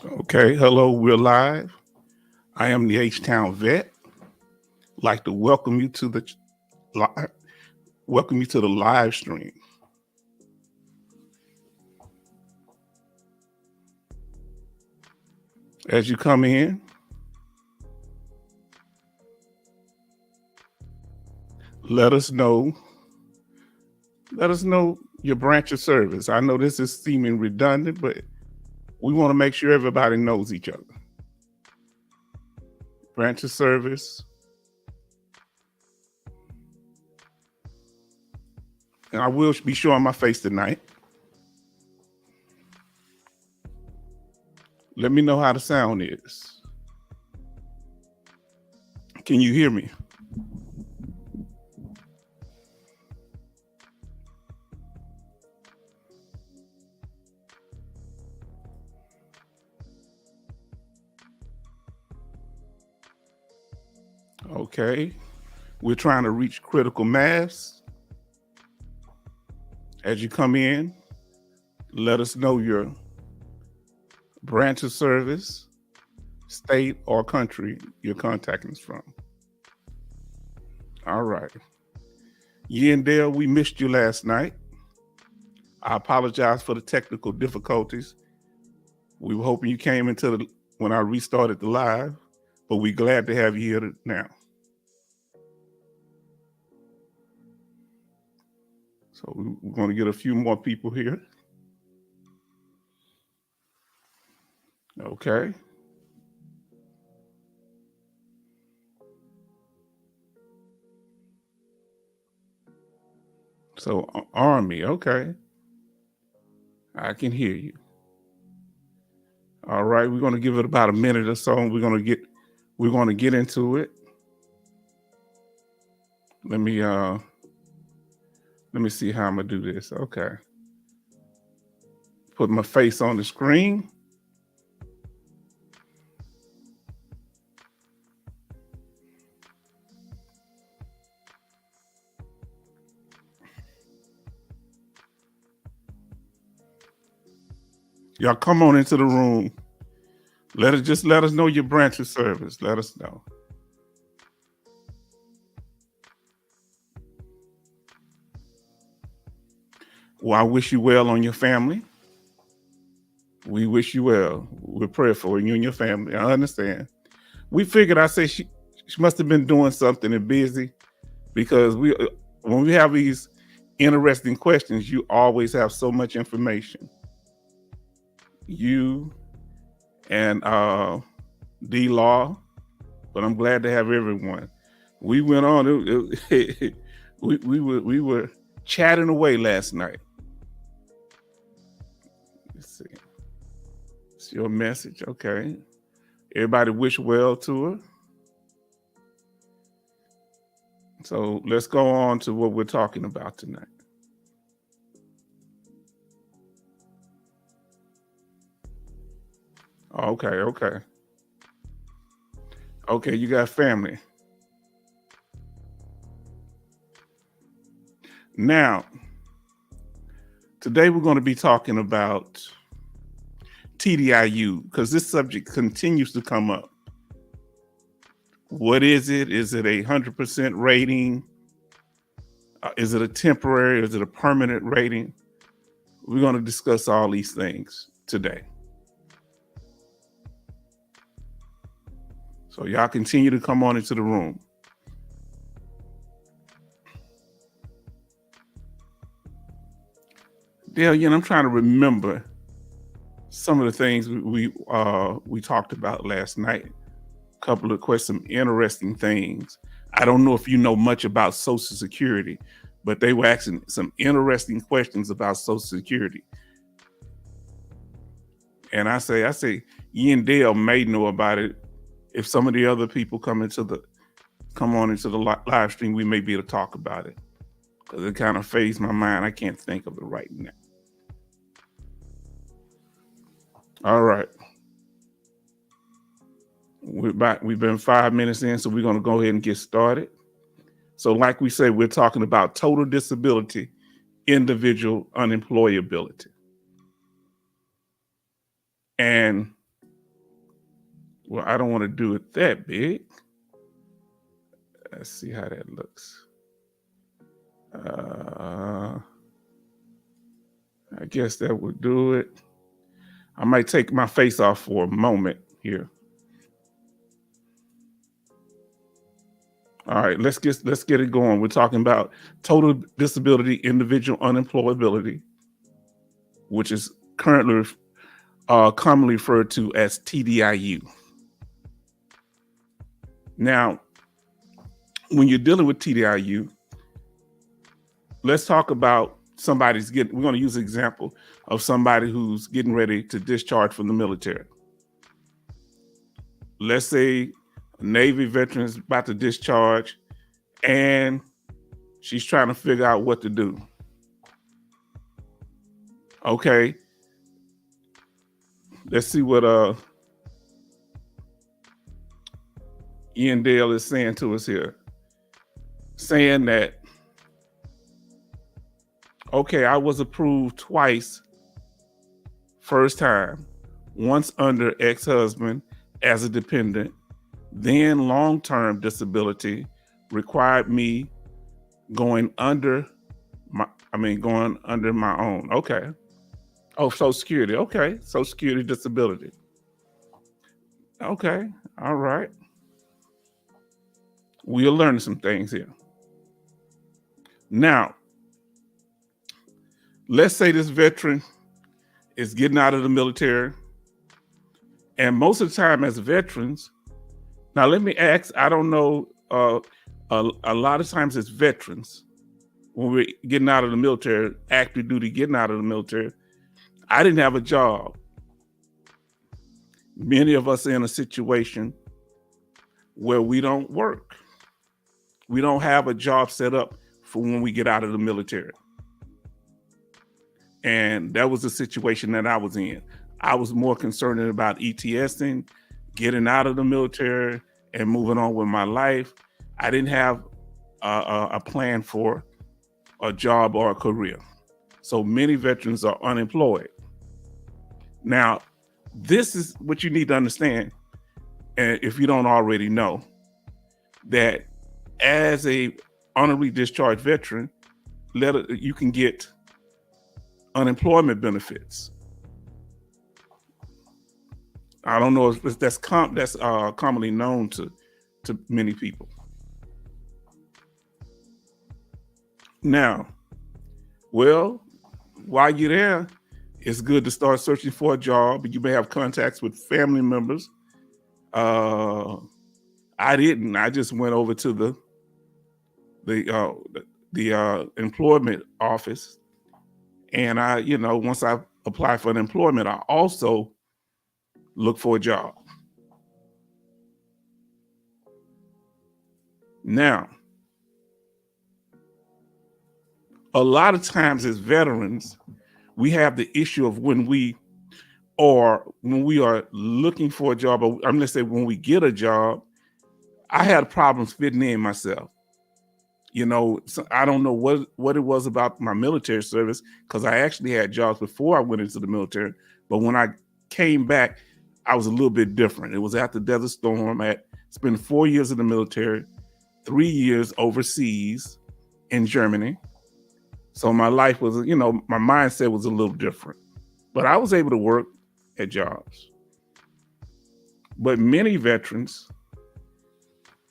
Okay, hello, we're live. I am the H-Town vet. Like to li- welcome you to the live stream. As you come in, let us know. Let us know your branch of service. I know this is seeming redundant, but we want to make sure everybody knows each other. Branch of service, and I will be showing my face tonight. Let me know how the sound is. Can you hear me? Okay, we're trying to reach critical mass. As you come in, let us know your branch of service, state, or country you're contacting us from. All right. Yi and Dale, we missed you last night. I apologize for the technical difficulties. We were hoping you came when I restarted the live, but we're glad to have you here now. So we're going to get a few more people here. Okay. So Army, okay. I can hear you. All right, we're going to give it about a minute or so, and we're going to get into it. Let me see how I'm gonna do this. Okay. Put my face on the screen. Y'all come on into the room. Let us know your branch of service. Let us know. Well, I wish you well on your family. We wish you well. We're prayerful for you and your family. I understand. We figured she must have been doing something and busy, because when we have these interesting questions, you always have so much information. You and D Law, but I'm glad to have everyone. We went on. We were chatting away last night. Let's see. It's your message, okay? Everybody wish well to her. So let's go on to what we're talking about tonight. Okay. Okay, you got family. Now, today we're going to be talking about TDIU, because this subject continues to come up. What is it? Is it a 100% rating? Is it a temporary? Is it a permanent rating? We're going to discuss all these things today. So y'all continue to come on into the room. Dale, I'm trying to remember some of the things we talked about last night. A couple of questions, some interesting things. I don't know if you know much about Social Security, but they were asking some interesting questions about Social Security. And I say, Yi and Dale may know about it. If some of the other people come on into the live stream, we may be able to talk about it, because it kind of fades my mind. I can't think of it right now. All right. We're back. We've been 5 minutes in, so we're going to go ahead and get started. So like we say, we're talking about total disability, individual unemployability. And Well, I don't want to do it that big. Let's see how that looks. I guess that would do it. I might take my face off for a moment here. All right, let's get it going. We're talking about total disability individual unemployability, which is currently commonly referred to as TDIU. Now, when you're dealing with TDIU, let's talk about we're going to use an example of somebody who's getting ready to discharge from the military. Let's say a Navy veteran is about to discharge and she's trying to figure out what to do. Okay. Let's see what Ian Dale is saying to us here. Saying that, okay, I was approved twice. First time, once under ex-husband as a dependent, then long-term disability required me going under my own. Okay. Oh, Social Security. Okay. Social Security disability. Okay. All right. We're learning some things here. Now, let's say this veteran is getting out of the military. And most of the time as veterans, now let me ask, I don't know, a lot of times as veterans, when we're getting out of the military, active duty, getting out of the military, I didn't have a job. Many of us are in a situation where we don't work. We don't have a job set up for when we get out of the military. And that was the situation that I was in. I was more concerned about ETSing, getting out of the military and moving on with my life. I didn't have a plan for a job or a career. So many veterans are unemployed. Now, this is what you need to understand, and if you don't already know, that as a honorably discharged veteran, you can get unemployment benefits. I don't know if that's commonly known to many people. Now, well, while you're there, it's good to start searching for a job. You may have contacts with family members. I didn't. I just went over to the employment office, and once I applied for unemployment, I also looked for a job. Now, a lot of times as veterans, we have the issue of when we are looking for a job, or I'm going to say when we get a job, I had problems fitting in myself. So I don't know what it was about my military service, because I actually had jobs before I went into the military. But when I came back, I was a little bit different. It was after Desert Storm. I spent 4 years in the military, 3 years overseas in Germany. So my life was, my mindset was a little different. But I was able to work at jobs. But many veterans,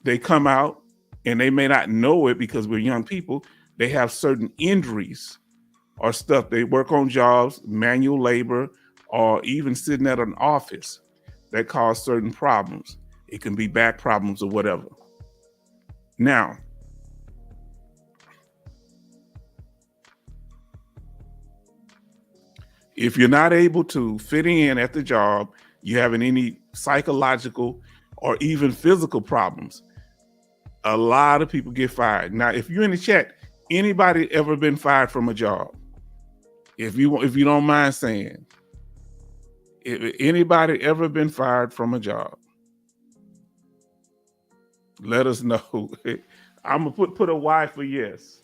they come out and they may not know it because we're young people. They have certain injuries or stuff. They work on jobs, manual labor, or even sitting at an office that cause certain problems. It can be back problems or whatever. Now, if you're not able to fit in at the job, you having any psychological or even physical problems, a lot of people get fired. Now, if you're in the chat, anybody ever been fired from a job? If you don't mind saying, if anybody ever been fired from a job, let us know. I'm gonna put a Y for yes.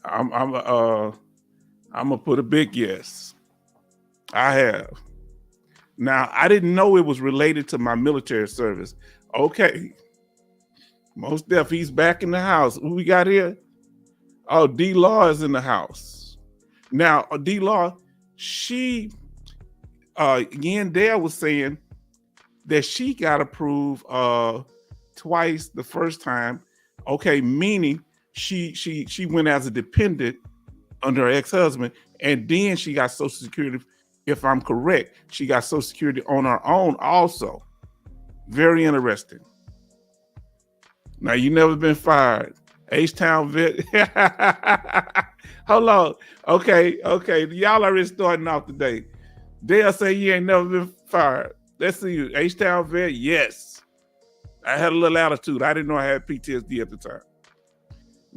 I'm gonna put a big yes. I have. Now, I didn't know it was related to my military service. Okay, most deaf. He's back in the house. Who we got here? Oh, D Law is in the house. Now, D Law, she, Yandell was saying that she got approved twice the first time. Okay, meaning she went as a dependent under her ex-husband, and then she got Social Security. If I'm correct, she got Social Security on her own also. Very interesting. Now, you never been fired. H-Town vet. Hold on. Okay. Y'all already starting off today. They'll say you ain't never been fired. Let's see you. H-Town vet, yes. I had a little attitude. I didn't know I had PTSD at the time.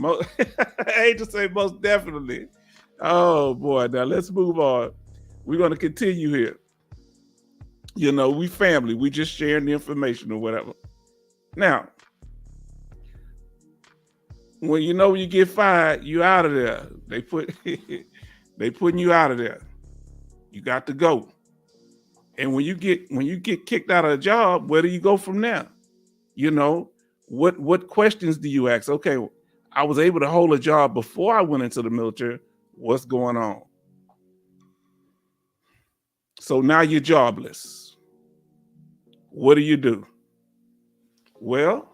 I hate to say most definitely. Oh boy, now let's move on. We're going to continue here. You know, we family. We just sharing the information or whatever. Now, when you get fired, you out of there. They putting you out of there. You got to go. And when you get kicked out of a job, where do you go from there? You know, what questions do you ask? Okay, I was able to hold a job before I went into the military. What's going on? So now you're jobless. What do you do? Well,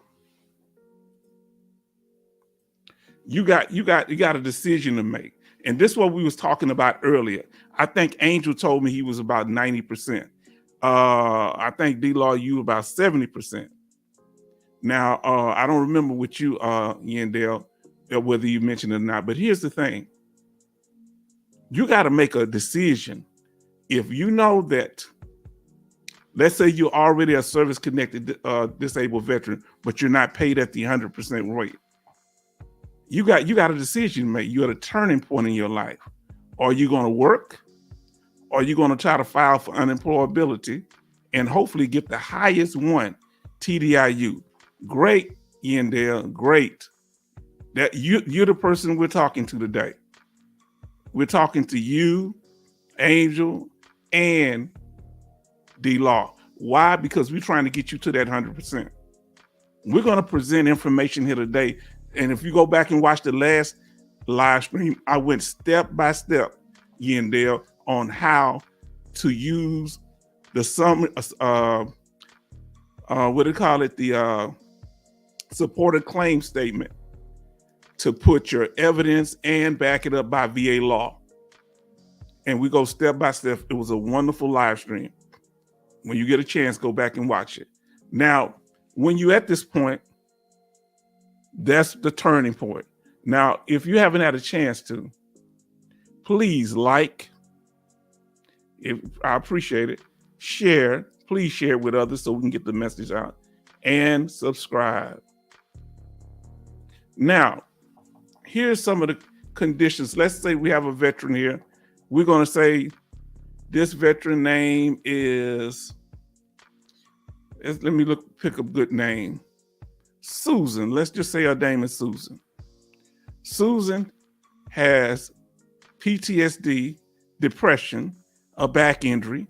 you got a decision to make. And this is what we was talking about earlier. I think Angel told me he was about 90%. I think D-Law, you about 70%. Now, I don't remember with you, Yandell, whether you mentioned it or not, but here's the thing. You got to make a decision. If you know that, let's say you're already a service-connected disabled veteran, but you're not paid at the 100% rate. You got a decision to make. You're at a turning point in your life. Are you going to work? Or are you going to try to file for unemployability and hopefully get the highest one, TDIU? Great, Yandell, great. That you're the person we're talking to today. We're talking to you, Angel, and D-Law. Why? Because we're trying to get you to that 100%. We're going to present information here today. And if you go back and watch the last live stream, I went step by step, Yandell, on how to use the what do you call it? The supported claim statement to put your evidence and back it up by VA law. And we go step by step. It was a wonderful live stream. When you get a chance, go back and watch it. Now, when you're at this point, that's the turning point. Now, if you haven't had a chance to, please like, I appreciate it. Share, please share with others so we can get the message out, and subscribe. Now, here's some of the conditions. Let's say we have a veteran here. We're going to say this veteran name is, let me pick a good name. Susan. Let's just say her name is Susan. Susan has PTSD, depression, a back injury,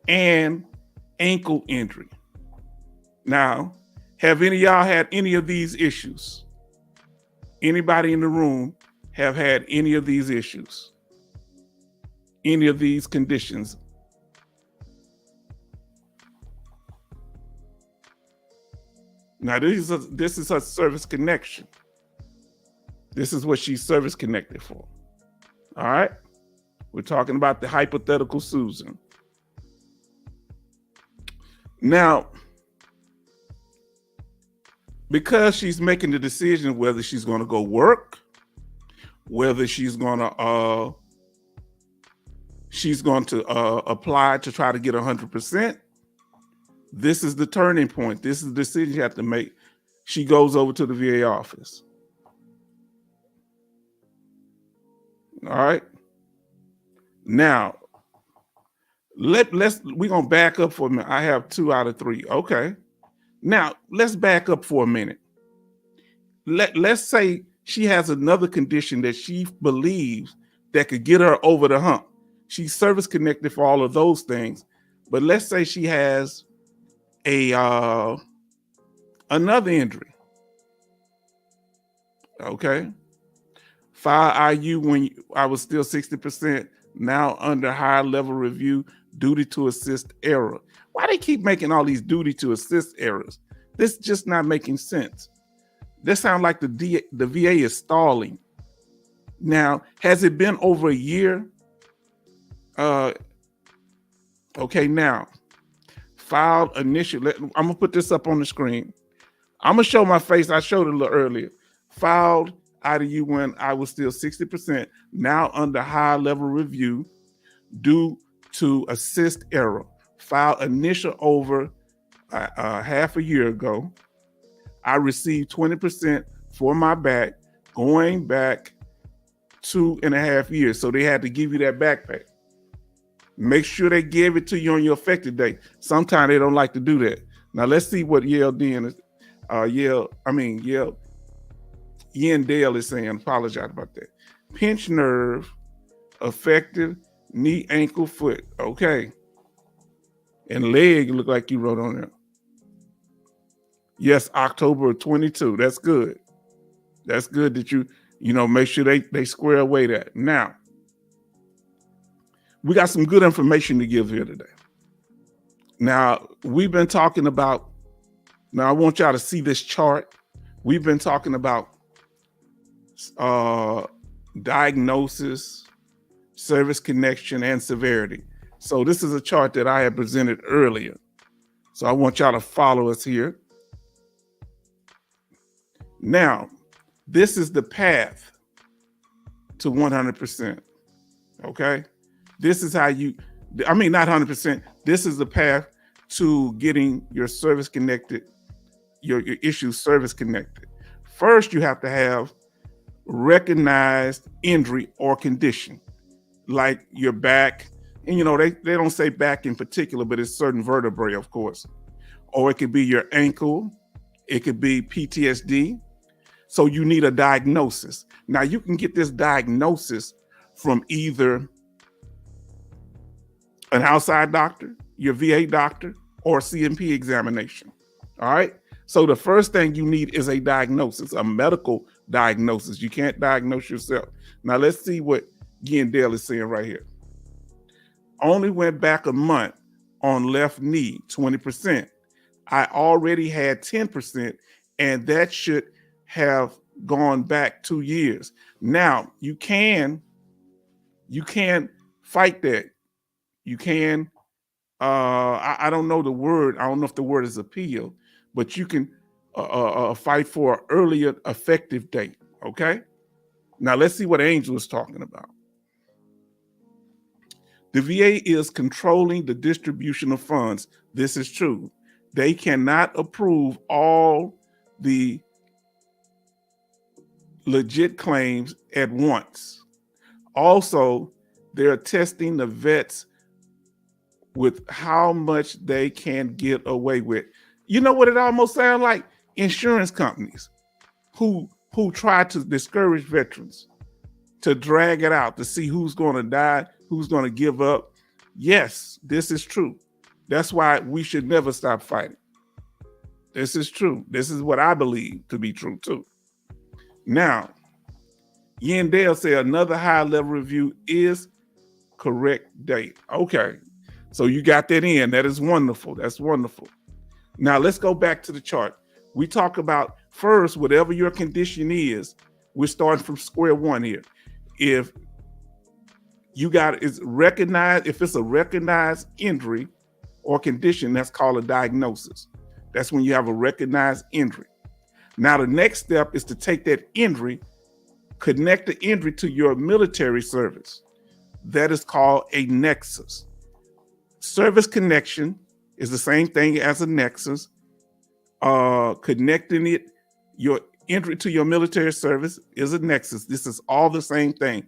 and ankle injury. Now, have any of y'all had any of these issues? Anybody in the room have had any of these issues? Any of these conditions? Now, this is her service connection. This is what she's service connected for. All right? We're talking about the hypothetical Susan. Now, because she's making the decision whether she's going to go work, whether she's going to apply to try to get 100%, this is the turning point. This is the decision you have to make. She goes over to the VA office. All right. Now, we're gonna back up for a minute. I have 2 out of 3. Okay. Now let's back up for a minute. Let's say she has another condition that she believes that could get her over the hump. She's service connected for all of those things, But let's say she has a another injury. Okay. File IU when I was still 60%, now under higher level review, duty to assist error. Why they keep making all these duty to assist errors? This just not making sense. This sounds like the VA is stalling. Now, has it been over a year? Okay, now, filed initial. I'm gonna put this up on the screen. I'm gonna show my face. I showed it a little earlier. Filed IDU when I was still 60%, now under high level review due to assist error. Filed initial over half a year ago. I received 20% for my back going back 2.5 years. So they had to give you that back pay. Make sure they give it to you on your effective date. Sometimes they don't like to do that. Now let's see what Yendale is saying. Apologize about that. Pinch nerve, effective, knee, ankle, foot. Okay. And leg, look like you wrote on there. Yes, October 22. That's good. That's good that you make sure they square away that. Now, we got some good information to give here today. Now, we've been talking about, now I want y'all to see this chart. We've been talking about diagnosis, service connection, and severity. So this is a chart that I had presented earlier. So I want y'all to follow us here. Now, this is the path to 100%. Okay? This is how not 100%. This is the path to getting your service connected, your issues service connected. First, you have to have recognized injury or condition, like your back. And they don't say back in particular, but it's certain vertebrae, of course. Or it could be your ankle. It could be PTSD. So you need a diagnosis. Now you can get this diagnosis from either an outside doctor, your VA doctor, or CMP examination. All right. So the first thing you need is a diagnosis, a medical diagnosis. You can't diagnose yourself. Now let's see what Yendale is saying right here. Only went back a month on left knee, 20%. I already had 10%, and that should have gone back 2 years. Now you can fight that. You can, I don't know the word. I don't know if the word is appeal, but you can fight for an earlier effective date. Okay. Now let's see what Angel is talking about. The VA is controlling the distribution of funds. This is true. They cannot approve all the legit claims at once. Also, they're testing the vets with how much they can get away with. You know what it almost sounds like? Insurance companies who try to discourage veterans, to drag it out, to see who's going to die, who's going to give up. Yes, this is true. That's why we should never stop fighting. This is true. This is what I believe to be true too. Now, Yendale said another high level review is correct date. Okay. So you got that in. That is wonderful. That's wonderful. Now let's go back to the chart. We talk about first, whatever your condition is, we're starting from square one here. If you got is recognized, if it's a recognized injury or condition, that's called a diagnosis. That's when you have a recognized injury. Now the next step is to take that injury, connect the injury to your military service. That is called a nexus. Service connection is the same thing as a nexus. Connecting your injury to your military service is a nexus. This is all the same thing.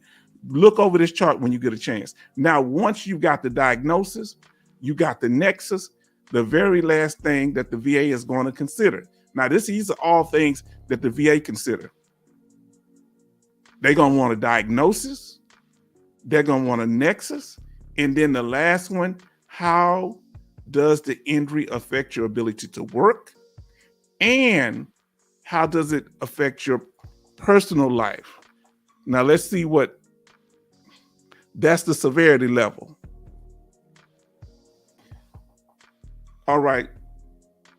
Look over this chart when you get a chance. Now, once you got the diagnosis, you got the nexus, the very last thing that the VA is going to consider. Now, these are all things that the VA consider. They're going to want a diagnosis. They're going to want a nexus. And then the last one, how does the injury affect your ability to work? And how does it affect your personal life? Now let's see that's the severity level. All right.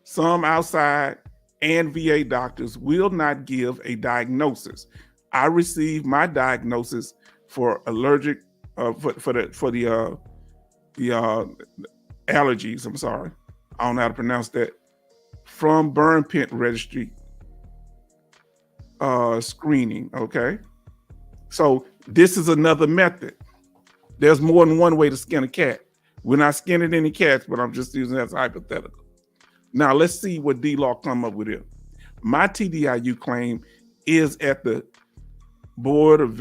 Some outside and VA doctors will not give a diagnosis. I received my diagnosis for allergic for the allergies. I'm sorry, I don't know how to pronounce that, from burn pit registry screening. Okay, so this is another method. There's more than one way to skin a cat. We're not skinning any cats, but I'm just using that as hypothetical. Now let's see what D-Law come up with here. My TDIU claim is at the Board of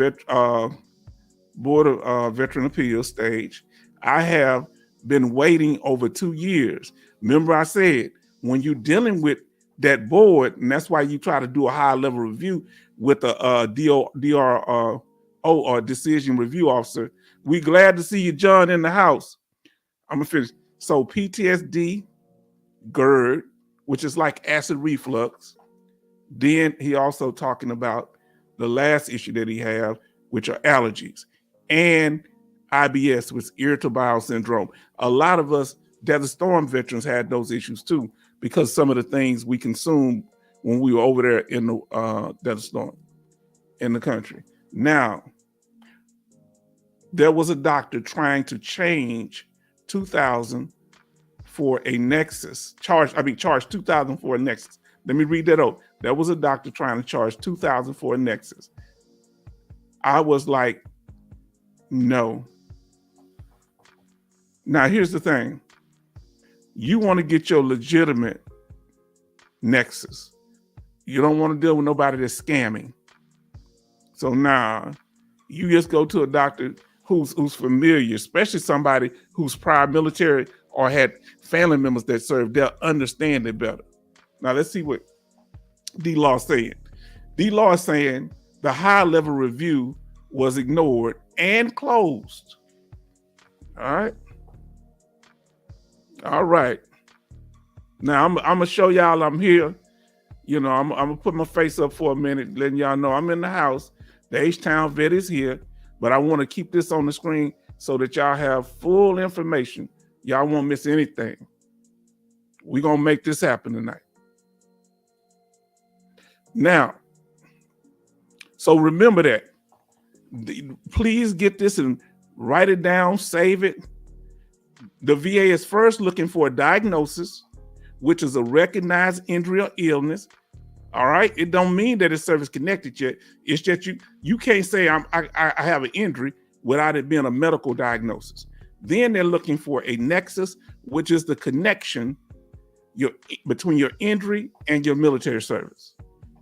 Veteran Appeals stage. I have been waiting over 2 years. Remember I said, when you're dealing with that board, and that's why you try to do a high level review with a DRO or decision review officer. We glad to see you, John, in the house. I'm gonna finish. So PTSD, GERD, which is like acid reflux. Then he also talking about the last issue that he have, which are allergies, and IBS, with irritable bowel syndrome. A lot of us Desert Storm veterans had those issues too, because some of the things we consumed when we were over there in the Desert Storm in the country. Now, there was a doctor trying to change 2,000 for a Nexus, charge 2,000 for a Nexus. Let me read that out. There was a doctor trying to charge 2,000 for a Nexus. I was like, no. Now, here's the thing. You want to get your legitimate Nexus. You don't want to deal with nobody that's scamming. So now, you just go to a doctor who's familiar, especially somebody who's prior military or had family members that served. They'll understand it better. Now, let's see what D-Law is saying. D-Law is saying the high-level review was ignored and closed. All right. All right. Now, I'm going to show y'all I'm here. You know, I'm going to put my face up for a minute, letting y'all know I'm in the house. The H-Town vet is here, but I want to keep this on the screen so that y'all have full information. Y'all won't miss anything. We're going to make this happen tonight. Now, so remember that. Please get this and write it down, save it. The VA is first looking for a diagnosis, which is a recognized injury or illness. All right. It don't mean that it's service connected yet. It's that you can't say I have an injury without it being a medical diagnosis. Then they're looking for a nexus, which is the connection between your injury and your military service.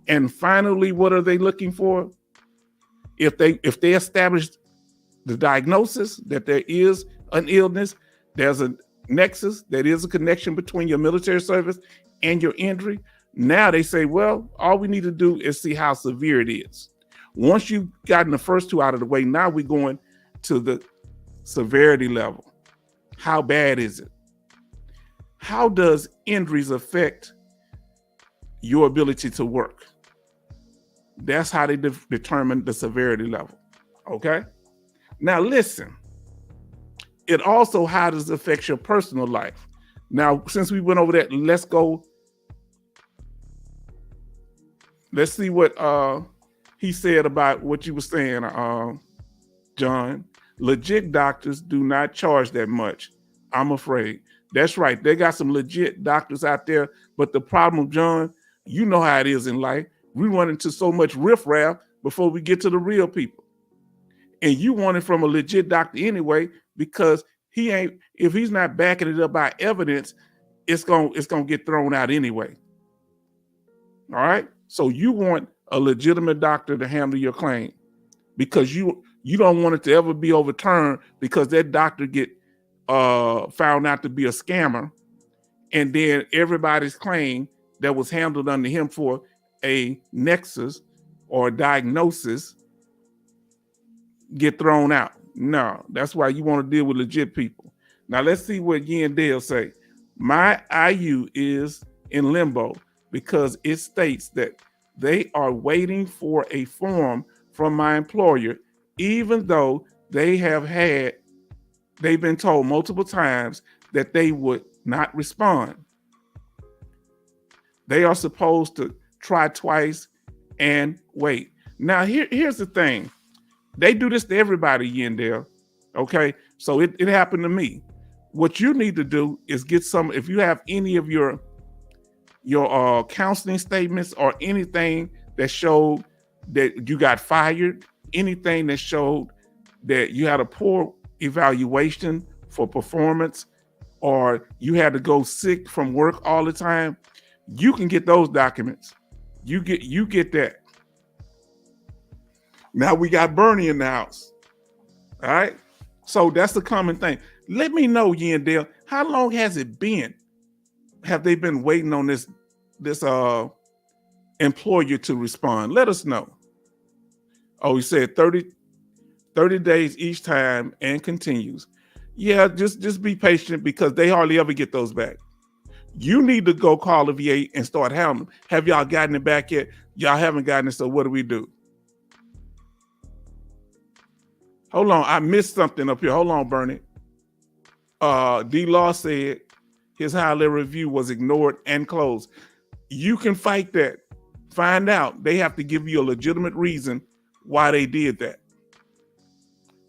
And finally, what are they looking for? If they establish the diagnosis that there is an illness, there's a nexus, that is a connection between your military service and your injury. Now they say, well, all we need to do is see how severe it is. Once you've gotten the first two out of the way, now we're going to the severity level. How bad is it? How does injuries affect your ability to work? That's how they determine the severity level. Okay. Now listen, it also, how does it affect your personal life? Now, since we went over that, let's see what he said about what you were saying, John. Legit doctors do not charge that much, I'm afraid. That's right. They got some legit doctors out there, but the problem, John, you know how it is in life. We run into so much riffraff before we get to the real people. And you want it from a legit doctor anyway, because if he's not backing it up by evidence, it's gonna get thrown out anyway. All right. So you want a legitimate doctor to handle your claim, because you don't want it to ever be overturned because that doctor get found out to be a scammer, and then everybody's claim that was handled under him for a nexus or a diagnosis get thrown out. No, that's why you want to deal with legit people. Now let's see what Yen Dale say. My IU is in limbo because it states that they are waiting for a form from my employer, even though they've been told multiple times that they would not respond. They are supposed to try twice and wait. Now, here's the thing. They do this to everybody, Yandel. Okay, so it happened to me. What you need to do is get some. If you have any of your counseling statements or anything that showed that you got fired, anything that showed that you had a poor evaluation for performance, or you had to go sick from work all the time, you can get those documents. You get that. Now we got Bernie in the house. All right. So that's the common thing. Let me know, Yandel, how long has it been? Have they been waiting on this employer to respond? Let us know. Oh, he said 30 days each time and continues. Yeah, just be patient because they hardly ever get those back. You need to go call the VA and start having them. Have y'all gotten it back yet? Y'all haven't gotten it, so what do? Hold on, I missed something up here. Hold on, Bernie. D Law said his high-level review was ignored and closed. You can fight that. Find out. They have to give you a legitimate reason why they did that.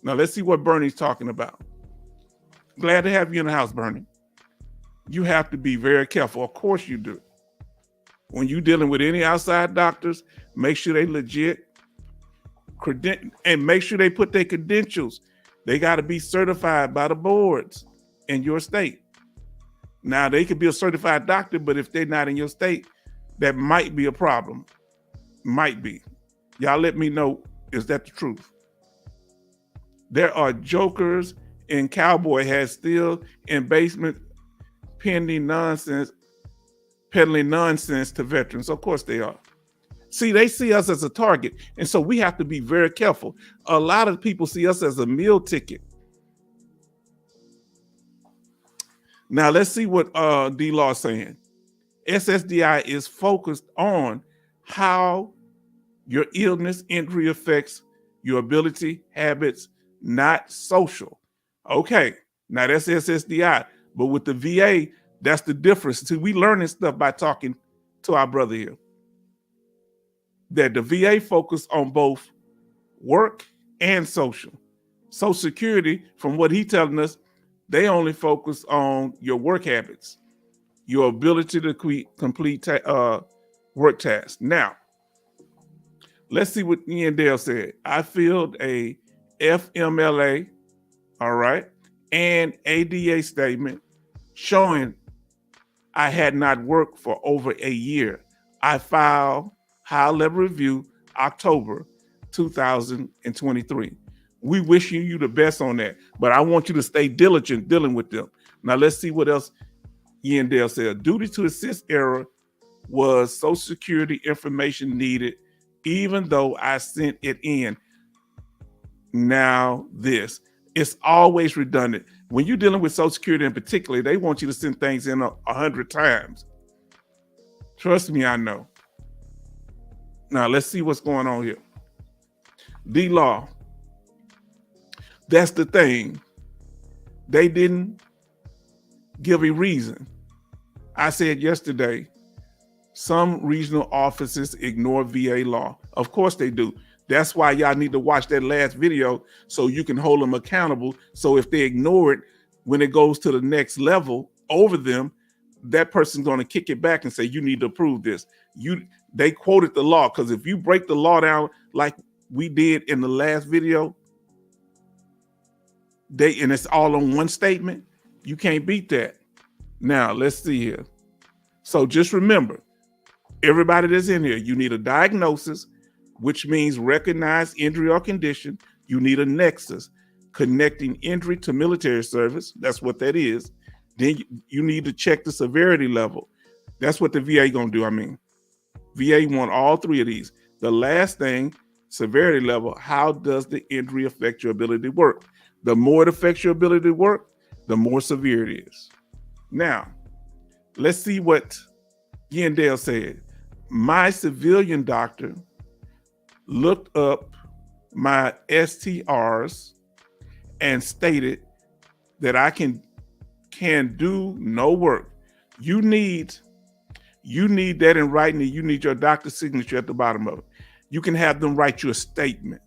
Now let's see what Bernie's talking about. Glad to have you in the house, Bernie. You have to be very careful. Of course you do. When you're dealing with any outside doctors, make sure they legit, and make sure they put their credentials. They got to be certified by the boards in your state. Now, they could be a certified doctor, but if they're not in your state, that might be a problem. Might be. Y'all let me know, is that the truth? There are jokers in cowboy hats still in basement peddling nonsense to veterans. Of course they are. See, they see us as a target, and so we have to be very careful. A lot of people see us as a meal ticket. Now, let's see what D-Law is saying. SSDI is focused on how your illness injury affects your ability, habits, not social. Okay, now that's SSDI. But with the VA, that's the difference. See, we learning stuff by talking to our brother here. That the VA focus on both work and social. Social Security, from what he's telling us, they only focus on your work habits, your ability to complete work tasks. Now, let's see what Yandel said. I filled a FMLA, all right, and ADA statement showing I had not worked for over a year. I filed high-level review October 2023. We wishing you the best on that, but I want you to stay diligent dealing with them. Now let's see what else Yandel said. Duty to assist error was Social Security information needed, even though I sent it in. Now this, it's always redundant. When you're dealing with Social Security in particular, they want you to send things in 100 times. Trust me, I know. Now let's see what's going on here. D-Law. That's the thing. They didn't give a reason. I said yesterday, some regional offices ignore VA law. Of course they do. That's why y'all need to watch that last video so you can hold them accountable. So if they ignore it, when it goes to the next level over them, that person's going to kick it back and say, you need to approve this. They quoted the law, because if you break the law down like we did in the last video, and it's all on one statement, you can't beat that. Now, let's see here. So just remember, everybody that's in here, you need a diagnosis, which means recognize injury or condition. You need a nexus, connecting injury to military service. That's what that is. Then you need to check the severity level. That's what the VA gonna do. I mean, VA want all three of these. The last thing, severity level, how does the injury affect your ability to work? The more it affects your ability to work, the more severe it is. Now, Let's see what Yandel said. My civilian doctor looked up my STRs and stated that I can do no work. You need that in writing, and you need your doctor's signature at the bottom of it. You can have them write you a statement,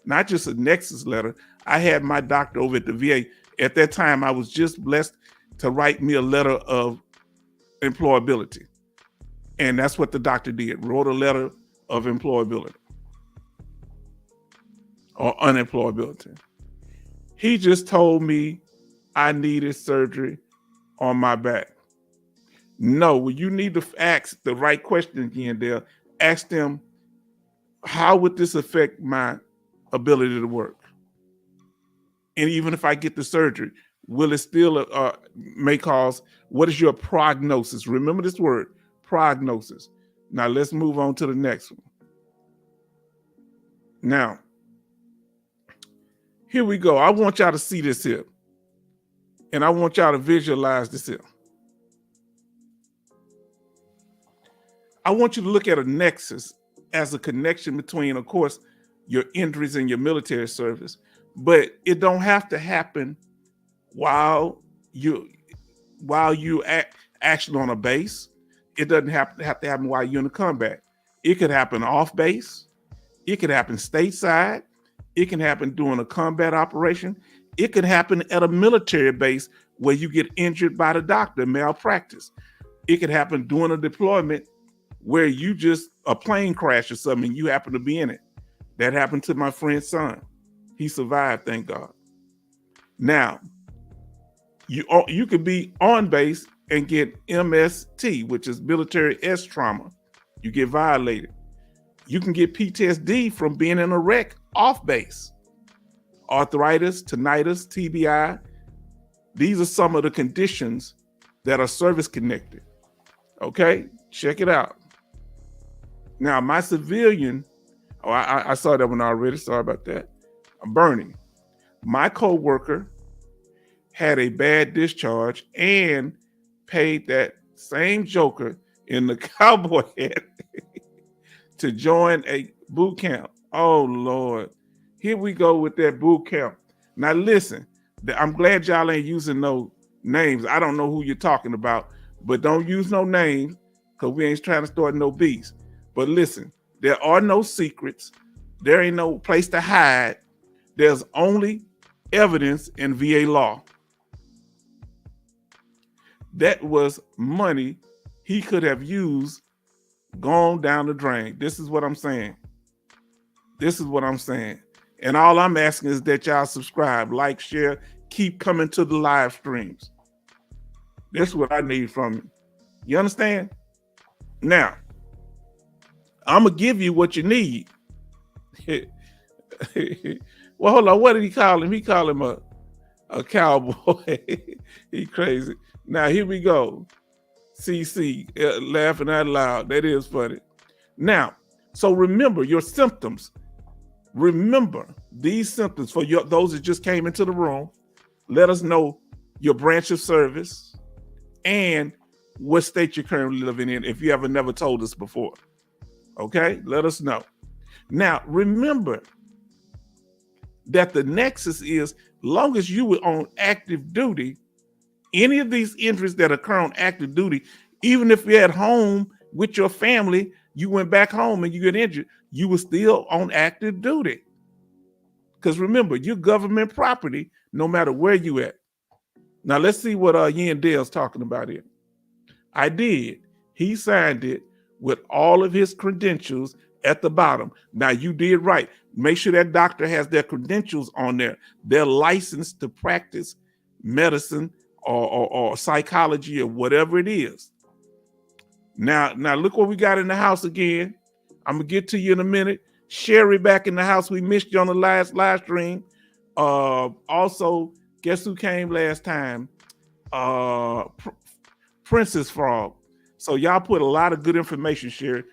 not just a nexus letter. I had my doctor over at the VA. At that time, I was just blessed to write me a letter of employability. And that's what the doctor did, wrote a letter of employability or unemployability. He just told me I needed surgery on my back. No, you need to ask the right question again, Dale. Ask them, how would this affect my ability to work? And even if I get the surgery, will it still may cause, what is your prognosis? Remember this word, prognosis. Now let's move on to the next one. Now, here we go. I want y'all to see this here. And I want y'all to visualize this here. I want you to look at a nexus as a connection between, of course, your injuries and your military service, but it don't have to happen while you actually on a base. It doesn't have to happen while you're in the combat. It could happen off base. It could happen stateside. It can happen during a combat operation. It could happen at a military base where you get injured by the doctor, malpractice. It could happen during a deployment where you just, a plane crash or something, and you happen to be in it. That happened to my friend's son. He survived, thank God. Now, you could be on base and get MST, which is military S trauma. You get violated. You can get PTSD from being in a wreck off base. Arthritis, tinnitus, TBI. These are some of the conditions that are service connected. Okay, check it out. Now, my civilian, I saw that one already. Sorry about that. Bernie, my coworker had a bad discharge and paid that same joker in the cowboy hat to join a boot camp. Oh, Lord. Here we go with that boot camp. Now, listen, I'm glad y'all ain't using no names. I don't know who you're talking about, but don't use no names because we ain't trying to start no beefs. But listen, there are no secrets. There ain't no place to hide. There's only evidence in VA law. That was money he could have used, gone down the drain. This is what I'm saying. This is what I'm saying. And all I'm asking is that y'all subscribe, like, share, keep coming to the live streams. This is what I need from you. You understand? Now, I'm going to give you what you need. Well, hold on. What did he call him? He called him a cowboy. He crazy. Now, here we go. CC, laughing out loud. That is funny. Now, so remember your symptoms. Remember these symptoms for those that just came into the room. Let us know your branch of service and what state you're currently living in if you ever never told us before. Okay, let us know. Now, remember that the nexus is, long as you were on active duty, any of these injuries that occur on active duty, even if you're at home with your family, you went back home and you get injured, you were still on active duty. Because remember, you're government property no matter where you at. Now, let's see what Ian Dale's talking about here. I did. He signed it with all of his credentials at the bottom. Now, you did right. Make sure that doctor has their credentials on there. They're licensed to practice medicine or psychology or whatever it is. Now look what we got in the house again. I'm going to get to you in a minute. Sherry back in the house. We missed you on the last live stream. Also, guess who came last time? Princess Frog. So y'all put a lot of good information, Sherry.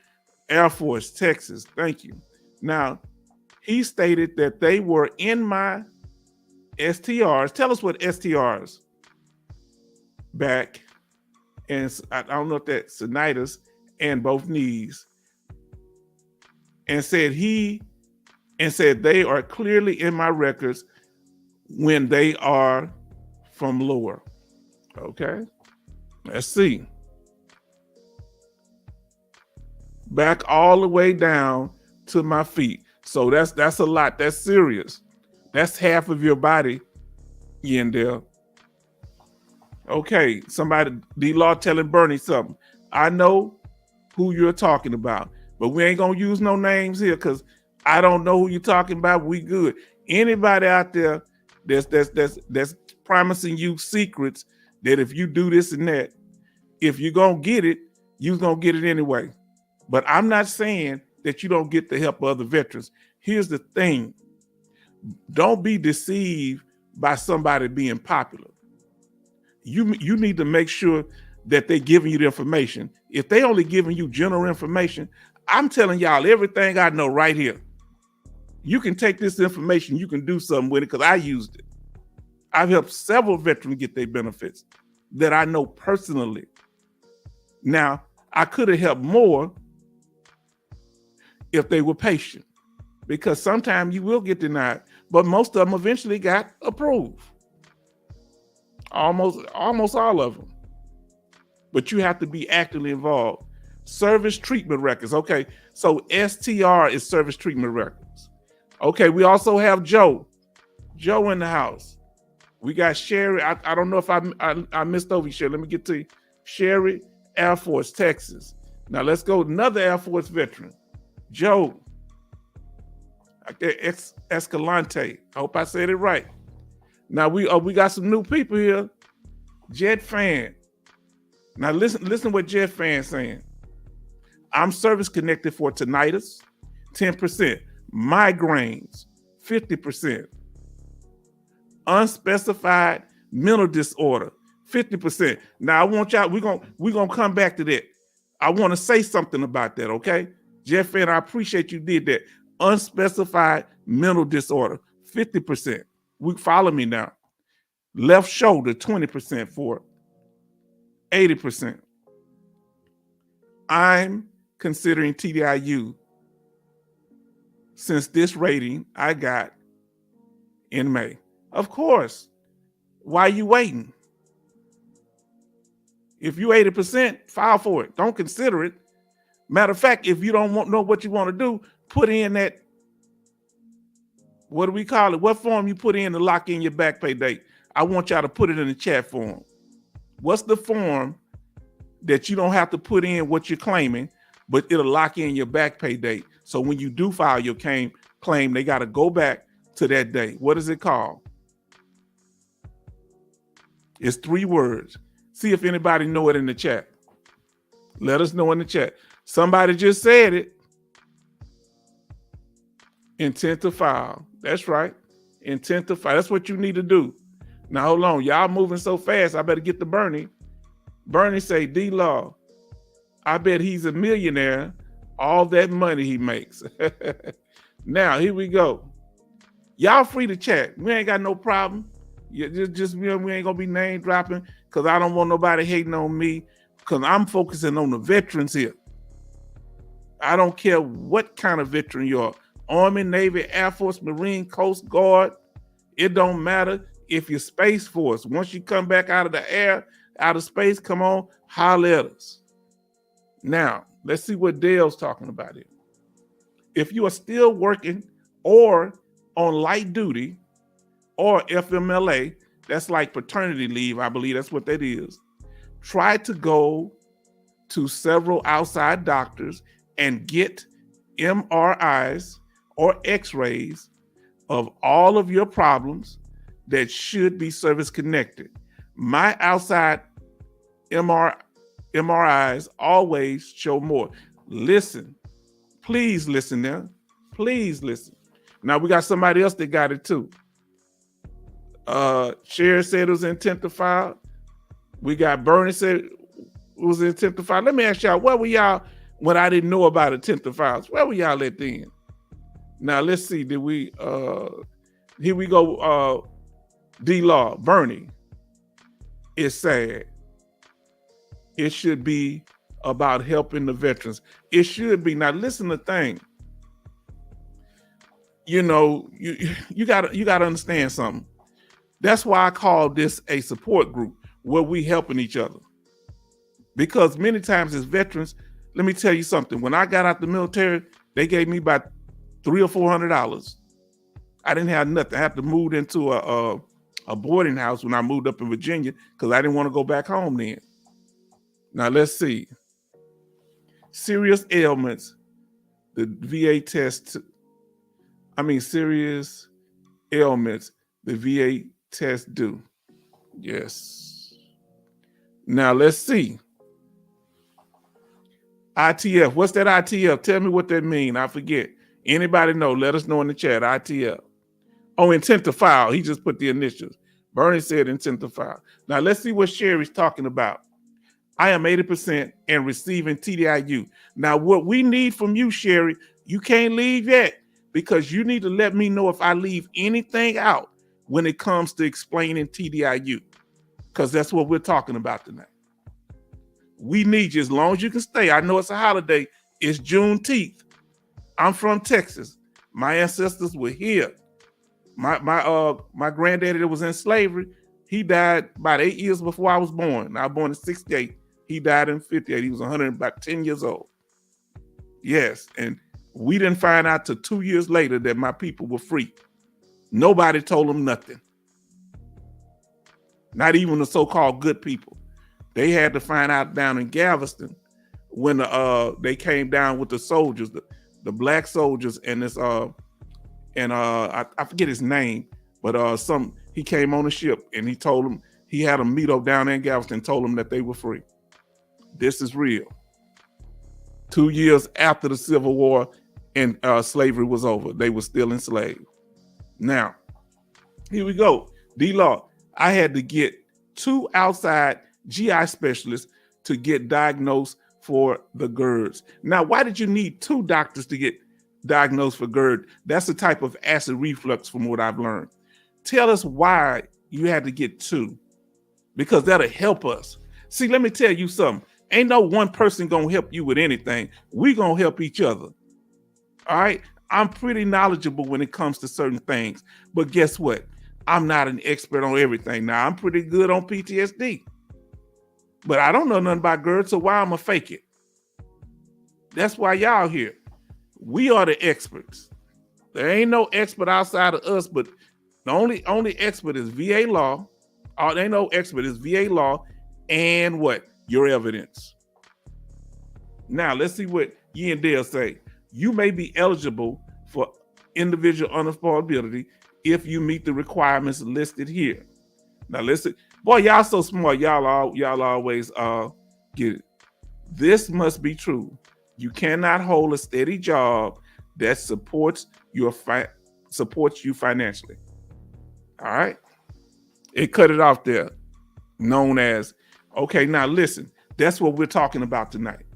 Air Force, Texas. Thank you. Now, he stated that they were in my STRs. Tell us what STRs back and I don't know if that's tinnitus and both knees, and said they are clearly in my records when they are from lower. Okay, let's see. Back all the way down to my feet. So that's a lot. That's serious. That's half of your body in there. Okay, somebody, D-Law telling Bernie something. I know who you're talking about, but we ain't gonna use no names here because I don't know who you're talking about. We good. Anybody out there that's promising you secrets that if you do this and that, if you're gonna get it, you're gonna get it anyway. But I'm not saying that you don't get the help of other veterans. Here's the thing. Don't be deceived by somebody being popular. You need to make sure that they're giving you the information. If they only giving you general information, I'm telling y'all everything I know right here. You can take this information, you can do something with it because I used it. I've helped several veterans get their benefits that I know personally. Now, I could have helped more if they were patient, because sometimes you will get denied, but most of them eventually got approved. Almost all of them. But you have to be actively involved. Service treatment records. Okay, so STR is service treatment records. Okay, we also have Joe in the house. We got Sherry. I don't know if I missed over Sherry. Let me get to you. Sherry, Air Force, Texas. Now let's go another Air Force veteran. Joe Escalante. I hope I said it right. Now we got some new people here. Jet Fan. Now listen what Jet Fan's saying. I'm service connected for tinnitus, 10%, migraines, 50%, unspecified mental disorder, 50%. Now I want y'all, we're gonna come back to that. I want to say something about that, okay? Jet Fan, I appreciate you did that. Unspecified mental disorder, 50%. Follow me now. Left shoulder, 20% for it, 80%. I'm considering TDIU since this rating I got in May. Of course. Why are you waiting? If you 80%, file for it. Don't consider it. Matter of fact, if you don't know what you want to do, put in that, what do we call it? What form you put in to lock in your back pay date? I want y'all to put it in the chat form. What's the form that you don't have to put in what you're claiming, but it'll lock in your back pay date? So when you do file your claim, they got to go back to that day. What is it called? It's 3 words. See if anybody know it in the chat. Let us know in the chat. Somebody just said it. Intent to file. That's right. Intent to file. That's what you need to do. Now, hold on. Y'all moving so fast. I better get to Bernie. Bernie say, D-Law, I bet he's a millionaire. All that money he makes. Now, here we go. Y'all free to chat. We ain't got no problem. We ain't going to be name dropping because I don't want nobody hating on me because I'm focusing on the veterans here. I don't care what kind of veteran you are. Army, Navy, Air Force, Marine, Coast Guard. It don't matter if you're Space Force. Once you come back out of the air, out of space, come on, holler at us. Now, let's see what Dale's talking about here. If you are still working or on light duty or FMLA, that's like paternity leave, I believe that's what that is. Try to go to several outside doctors and get MRIs or x-rays of all of your problems that should be service connected. My outside MRIs always show more. Listen, please listen now. Please listen. Now we got somebody else that got it too. Sherry said it was intent to file. We got Bernie said it was intent to file. Let me ask y'all, where were y'all when I didn't know about intent to files? Where were y'all at then? Now let's see, did we, here we go, D-Law, Bernie. It's sad. It should be about helping the veterans. It should be. Now listen to the thing. You know, you gotta understand something. That's why I call this a support group where we helping each other. Because many times as veterans, let me tell you something. When I got out the military, they gave me about $300 or $400. I didn't have nothing. I had to move into a boarding house when I moved up in Virginia because I didn't want to go back home then. Now let's see. Serious ailments, the VA test. Serious ailments, the VA test do. Yes. Now let's see. ITF. What's that ITF? Tell me what that means. I forget. Anybody know? Let us know in the chat. ITF. Oh, intent to file. He just put the initials. Bernie said intent to file. Now let's see what Sherry's talking about. I am 80% and receiving TDIU. Now what we need from you, Sherry, you can't leave yet because you need to let me know if I leave anything out when it comes to explaining TDIU, because that's what we're talking about tonight. We need you as long as you can stay. I know it's a holiday. It's Juneteenth. I'm from Texas. My ancestors were here. My granddaddy that was in slavery, he died about 8 years before I was born. I was born in 68. He died in 58. He was 110 years old. Yes, and we didn't find out till 2 years later that my people were free. Nobody told them nothing. Not even the so-called good people. They had to find out down in Galveston when they came down with the soldiers, the black soldiers, and this I forget his name, but he came on a ship and he told them, he had them meet up down there in Galveston and told them that they were free. This is real. 2 years after the Civil War and slavery was over, they were still enslaved. Now, here we go. D-Law, I had to get 2 outside GI specialists to get diagnosed for the GERDs. Now, why did you need 2 doctors to get diagnosed for GERD? That's a type of acid reflux from what I've learned. Tell us why you had to get 2, because that'll help us. See, let me tell you something. Ain't no one person gonna help you with anything. We gonna help each other. All right? I'm pretty knowledgeable when it comes to certain things, but guess what? I'm not an expert on everything. Now, I'm pretty good on PTSD, but I don't know nothing about GERD, so why I'm gonna fake it? That's why y'all here. We are the experts. There ain't no expert outside of us, but the only expert is VA law. There ain't no expert, is VA law and what? Your evidence. Now, let's see what Ye and Dale say. You may be eligible for individual unemployability if you meet the requirements listed here. Now, listen. Boy, y'all so smart. Y'all always get it. This must be true. You cannot hold a steady job that supports you financially. All right? It cut it off there, known as, okay, now listen, that's what we're talking about tonight.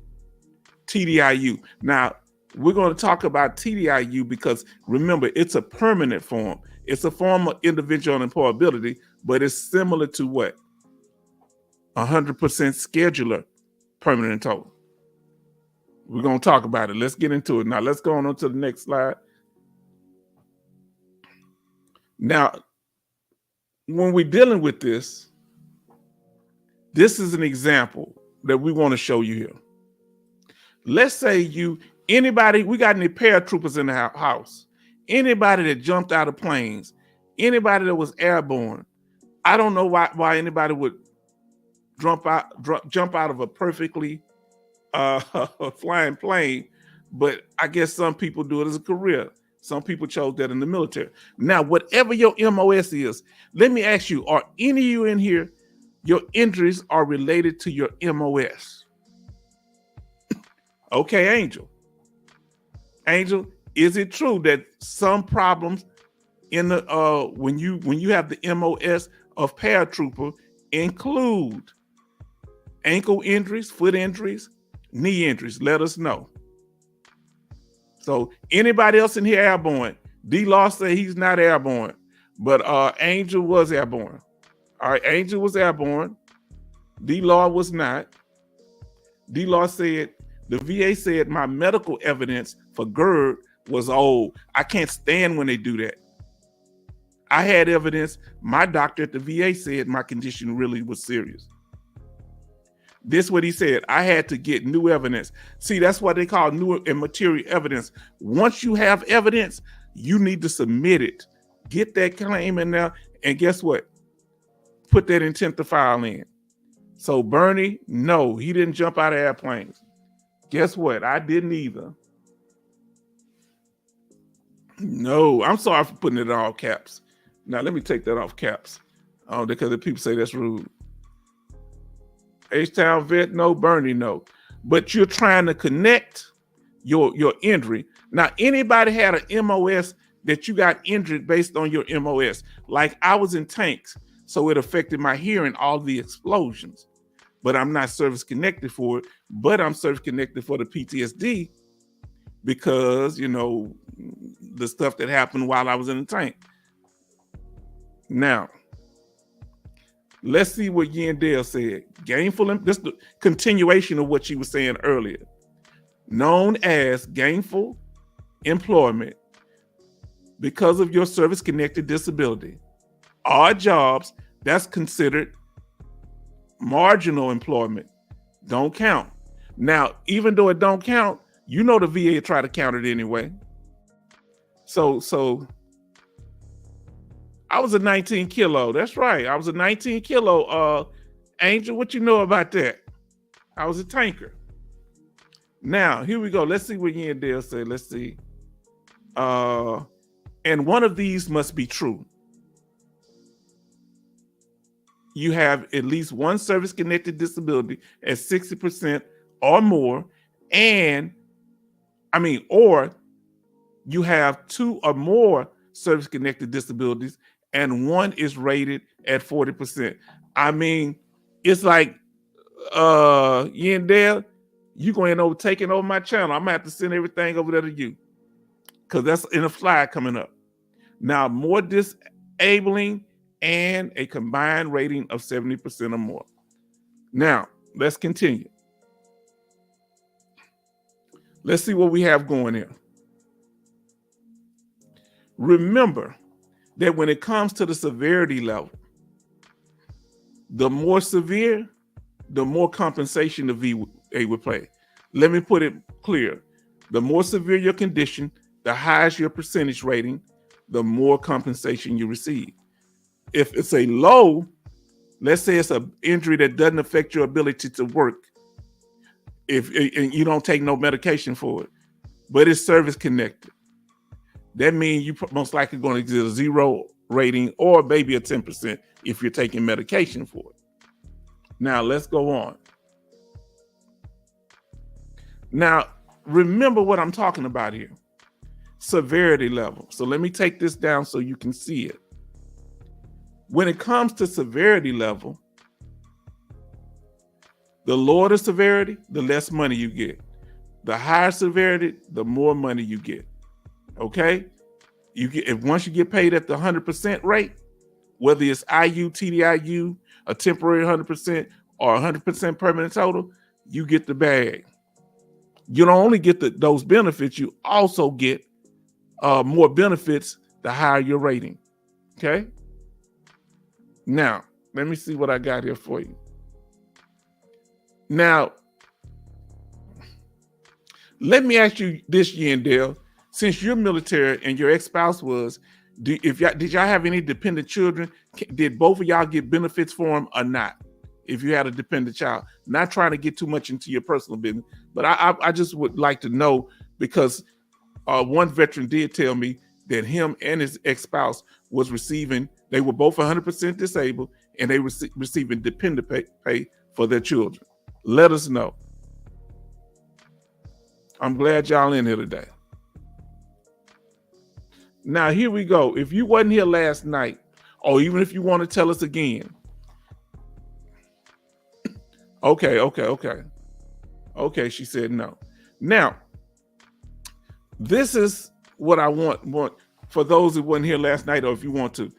TDIU. Now, we're going to talk about TDIU because remember, it's a permanent form. It's a form of individual unemployability, but it's similar to what? 100% scheduler permanent and total. We're going to talk about it. Let's get into it. Now, let's go on to the next slide. Now, when we're dealing with this is an example that we want to show you here. Let's say anybody, we got any paratroopers in the house, anybody that jumped out of planes, anybody that was airborne. I don't know why anybody would jump out of a perfectly flying plane, but I guess some people do it as a career. Some people chose that in the military. Now, whatever your MOS is, let me ask you, are any of you in here, your injuries are related to your MOS? Okay, Angel. Angel, is it true that some problems in the when you have the MOS of paratrooper include ankle injuries, foot injuries, knee injuries? Let us know. So anybody else in here airborne? D-Law said he's not airborne, but Angel was airborne. All right, Angel was airborne. D-Law was not. D-Law said, the VA said my medical evidence for GERD was old. I can't stand when they do that. I had evidence. My doctor at the VA said my condition really was serious. This is what he said. I had to get new evidence. See, that's what they call new and material evidence. Once you have evidence, you need to submit it. Get that claim in there. And guess what? Put that intent to file in. So Bernie, no, he didn't jump out of airplanes. Guess what? I didn't either. No, I'm sorry for putting it in all caps. Now, let me take that off caps because the people say that's rude. H-Town vet, no. Bernie, no. But you're trying to connect your injury. Now, anybody had an MOS that you got injured based on your MOS? Like I was in tanks, so it affected my hearing, all the explosions. But I'm not service connected for it, but I'm service connected for the PTSD because, you know, the stuff that happened while I was in the tank. Now, let's see what Yandel said. Gainful, this is the continuation of what she was saying earlier. Known as gainful employment because of your service-connected disability. Odd jobs, that's considered marginal employment. Don't count. Now, even though it don't count, you know the VA try to count it anyway. So I was a 19 kilo. That's right. I was a 19 kilo. Angel, what you know about that? I was a tanker. Now, here we go. Let's see what Yandel said. Let's see. And one of these must be true. You have at least one service-connected disability at 60% or more, or you have two or more service-connected disabilities and one is rated at 40%. I mean, it's like, Yandel, you going to end up taking over my channel. I'm going to have to send everything over there to you because that's in a flyer coming up. Now, more disabling and a combined rating of 70% or more. Now, let's continue. Let's see what we have going here. Remember that when it comes to the severity level, the more severe, the more compensation the VA would pay. Let me put it clear. The more severe your condition, the higher your percentage rating, the more compensation you receive. If it's a low, let's say it's an injury that doesn't affect your ability to work, and you don't take no medication for it, but it's service connected, that means you most likely going to get a 0 rating or maybe a 10% if you're taking medication for it. Now, let's go on. Now, remember what I'm talking about here. Severity level. So let me take this down so you can see it. When it comes to severity level, the lower the severity, the less money you get. The higher severity, the more money you get. Okay? Once you get paid at the 100% rate, whether it's IU, TDIU, a temporary 100% or 100% permanent total, you get the bag. You don't only get those benefits, you also get more benefits the higher your rating. Okay? Now, let me see what I got here for you. Now, let me ask you this, Yandel. Since you're military and your ex-spouse was, did y'all have any dependent children? Did both of y'all get benefits for them or not? If you had a dependent child, not trying to get too much into your personal business, but I just would like to know because one veteran did tell me that him and his ex-spouse was receiving, they were both 100% disabled and they were receiving dependent pay for their children. Let us know. I'm glad y'all in here today. Now, here we go. If you wasn't here last night, or even if you want to tell us again. Okay, she said no. Now, this is what I want for those who wasn't here last night, or if you want to.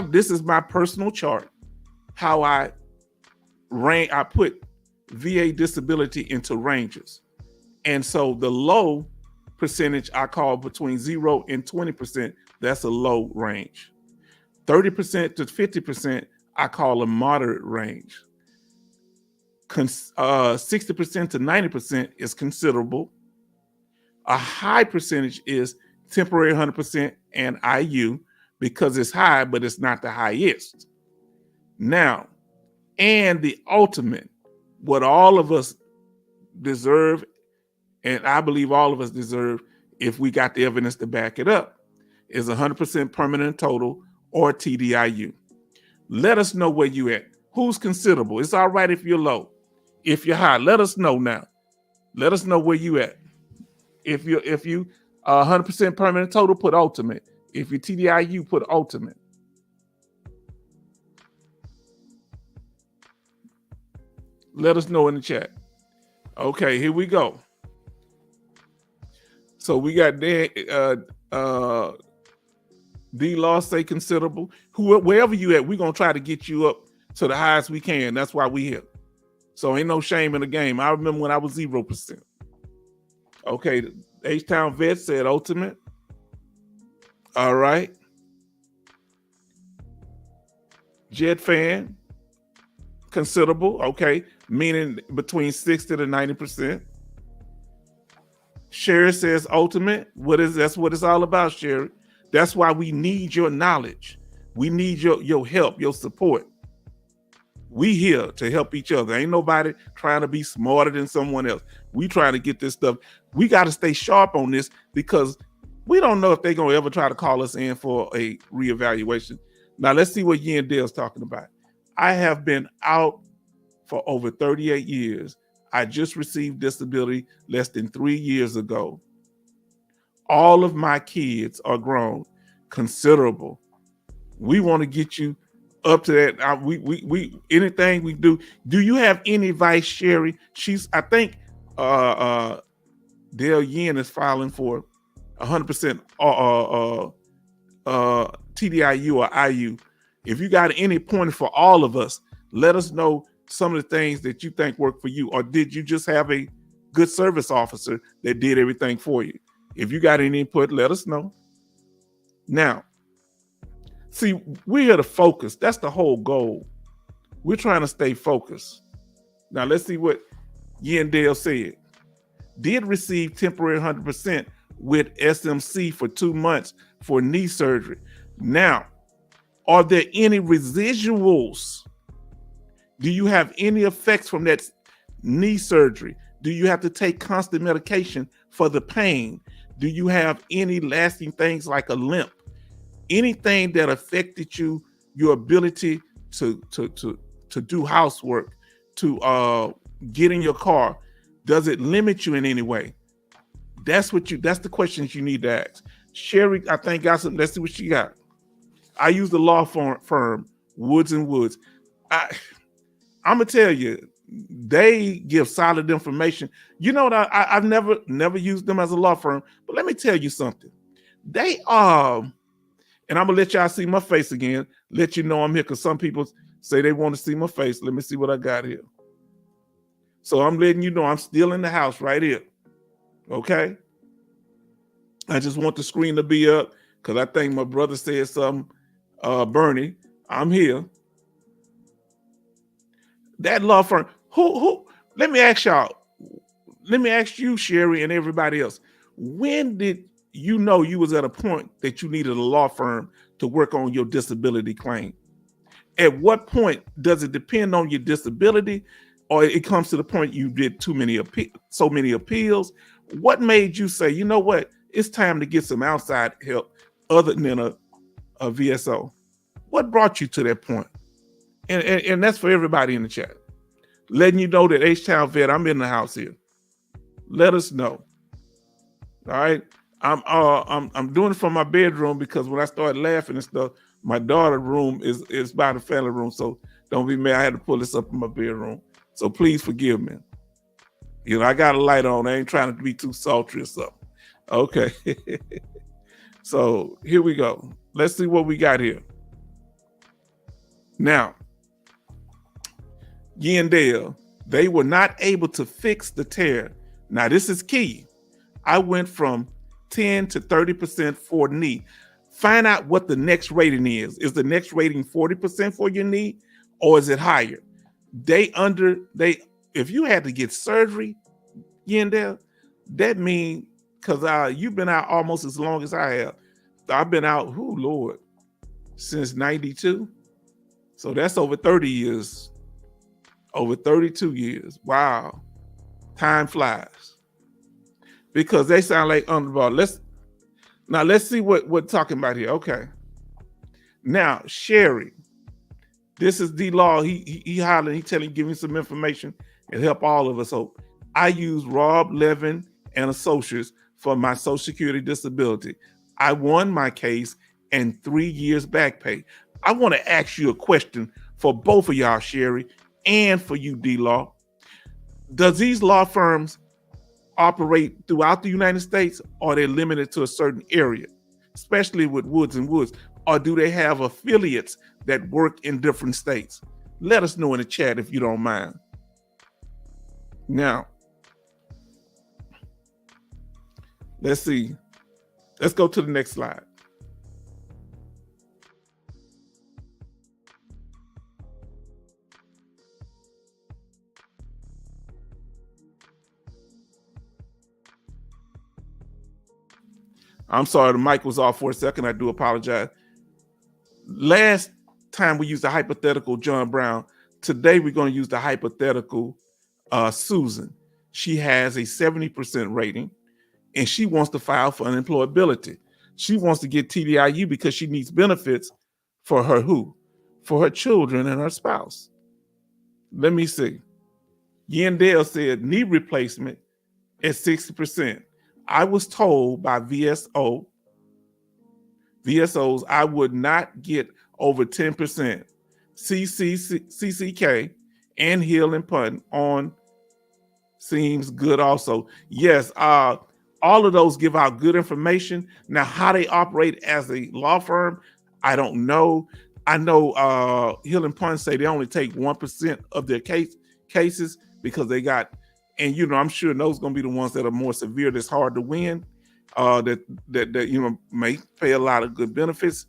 This is my personal chart, how I put VA disability into ranges. And so the low percentage I call between 0 and 20%, that's a low range. 30% to 50%, I call a moderate range. 60% to 90% is considerable. A high percentage is temporary 100% and IU because it's high, but it's not the highest. Now, and the ultimate, what all of us deserve, and I believe all of us deserve if we got the evidence to back it up, is 100% permanent total or TDIU. Let us know where you at. Who's considerable? It's all right if you're low. If you're high, let us know now. Let us know where you at. If you 100% permanent total, put ultimate. If you TDIU, put ultimate. Let us know in the chat. Okay, here we go. So we got D-Law say considerable. Wherever you at, we're going to try to get you up to the highest we can. That's why we here. So ain't no shame in the game. I remember when I was 0%. Okay, H-Town Vet said ultimate. All right. Jet Fan, considerable. Okay, meaning between 60 to 90%. Sherry says ultimate. That's what it's all about, Sherry. That's why we need your knowledge. We need your help, your support. We here to help each other. Ain't nobody trying to be smarter than someone else. We trying to get this stuff. We got to stay sharp on this because we don't know if they're going to ever try to call us in for a reevaluation. Now, let's see what Yin Dale's talking about. I have been out for over 38 years. I just received disability less than 3 years ago. All of my kids are grown, considerable. We want to get you up to that. We anything we do. Do you have any advice, Sherry? I think Dale Yin is filing for 100% TDIU or IU. If you got any pointers for all of us, let us know some of the things that you think work for you. Or did you just have a good service officer that did everything for you? If you got any input, let us know. Now, see, we're here to focus. That's the whole goal. We're trying to stay focused. Now, let's see what Yin Dale said. Did receive temporary 100% with SMC for 2 months for knee surgery. Now, are there any residuals? Do you have any effects from that knee surgery? Do you have to take constant medication for the pain? Do you have any lasting things like a limp? Anything that affected your ability to do housework, to get in your car? Does it limit you in any way? That's the questions you need to ask. Sherry, I think got something. Let's see what she got. I use the law firm Woods and Woods. I'm gonna tell you, they give solid information. You know what? I've never used them as a law firm, but let me tell you something. They and I'm gonna let y'all see my face again. Let you know I'm here because some people say they want to see my face. Let me see what I got here. So I'm letting you know I'm still in the house right here. Okay. I just want the screen to be up because I think my brother said something. Bernie, I'm here. That law firm. Who? Let me ask y'all. Let me ask you, Sherry, and everybody else. When did you know you was at a point that you needed a law firm to work on your disability claim? At what point does it depend on your disability, or it comes to the point you did so many appeals? What made you say, you know what, it's time to get some outside help other than a VSO? What brought you to that point? And that's for everybody in the chat. Letting you know that H-Town Vet, I'm in the house here. Let us know. All right. I'm doing it from my bedroom because when I started laughing and stuff, my daughter's room is by the family room. So don't be mad. I had to pull this up in my bedroom. So please forgive me. You know, I got a light on. I ain't trying to be too sultry or something. Okay. So here we go. Let's see what we got here. Now, Yin Dale, They were not able to fix the tear. Now, this is key. I went from 10 to 30% for knee. Find out what the next rating is. Is the next rating 40% for your knee, or is it higher? If you had to get surgery in there, that means, because you've been out almost as long as I have. I've been out, Lord, since 92. So that's over 30 years, over 32 years. Wow. Time flies. Because they sound like underball. Let's see what we're talking about here. Okay. Now, Sherry, this is D-Law. He hollering, he telling, giving some information and help all of us hope. I use Rob Levin and Associates for my Social Security disability. I won my case and 3 years back pay. I want to ask you a question for both of y'all, Sherry, and for you, D-Law. Does these law firms operate throughout the United States, or are they limited to a certain area, especially with Woods and Woods, or do they have affiliates that work in different states? Let us know in the chat if you don't mind. Now, let's see. Let's go to the next slide. I'm sorry, the mic was off for a second. I do apologize. Last time we used the hypothetical John Brown. Today we're going to use the hypothetical Susan. She has a 70% rating, and she wants to file for unemployability. She wants to get TDIU because she needs benefits for her for her children and her spouse. Let me see. Yandel said knee replacement at 60%. I was told by VSOs I would not get over 10%. CCK and Hill and Punt on seems good also. Yes, all of those give out good information. Now, how they operate as a law firm, I don't know. I know Hill and Punt say they only take 1% of their cases because they got, and I'm sure those going to be the ones that are more severe, that's hard to win, that may pay a lot of good benefits,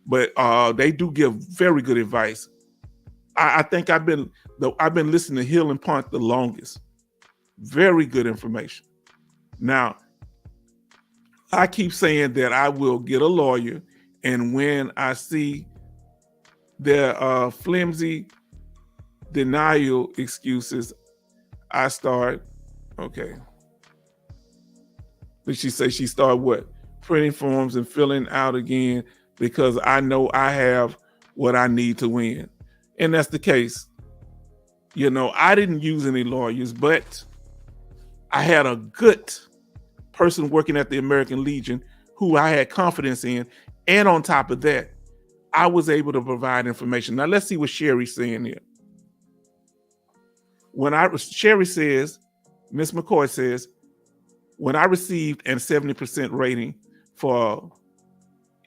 but they do give very good advice. I think I've been listening to Hill and Punt the longest. Very good information. Now, I keep saying that I will get a lawyer, and when I see their flimsy denial excuses, I start, okay. Did she say she started what? Printing forms and filling out again because I know I have what I need to win. And that's the case. I didn't use any lawyers, but I had a good person working at the American Legion who I had confidence in. And on top of that, I was able to provide information. Now let's see what Sherry's saying here. Sherry says, Miss McCoy says, when I received a 70% rating for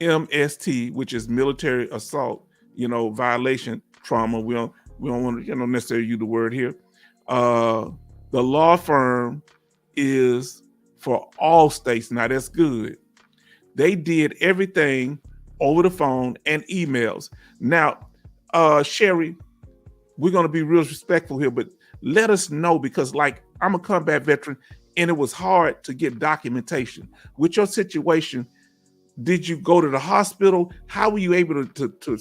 MST, which is military assault, violation trauma. We don't want to necessarily use the word here. The law firm is for all states. Now that's good. They did everything over the phone and emails. Now, Sherry, we're going to be real respectful here, but let us know, because I'm a combat veteran and it was hard to get documentation. With your situation, did you go to the hospital? How were you able to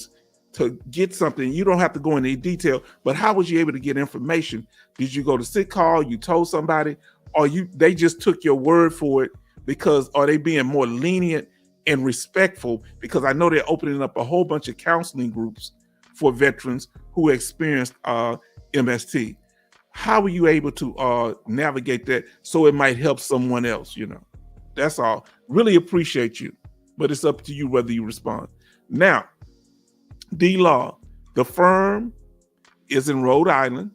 get something? You don't have to go into detail, but how was you able to get information? Did you go to sick call? You told somebody, or they just took your word for it? Because are they being more lenient and respectful? Because I know they're opening up a whole bunch of counseling groups for veterans who experienced MST. How were you able to navigate that so it might help someone else? That's all. Really appreciate you, but it's up to you whether you respond. Now, D-Law, the firm is in Rhode Island.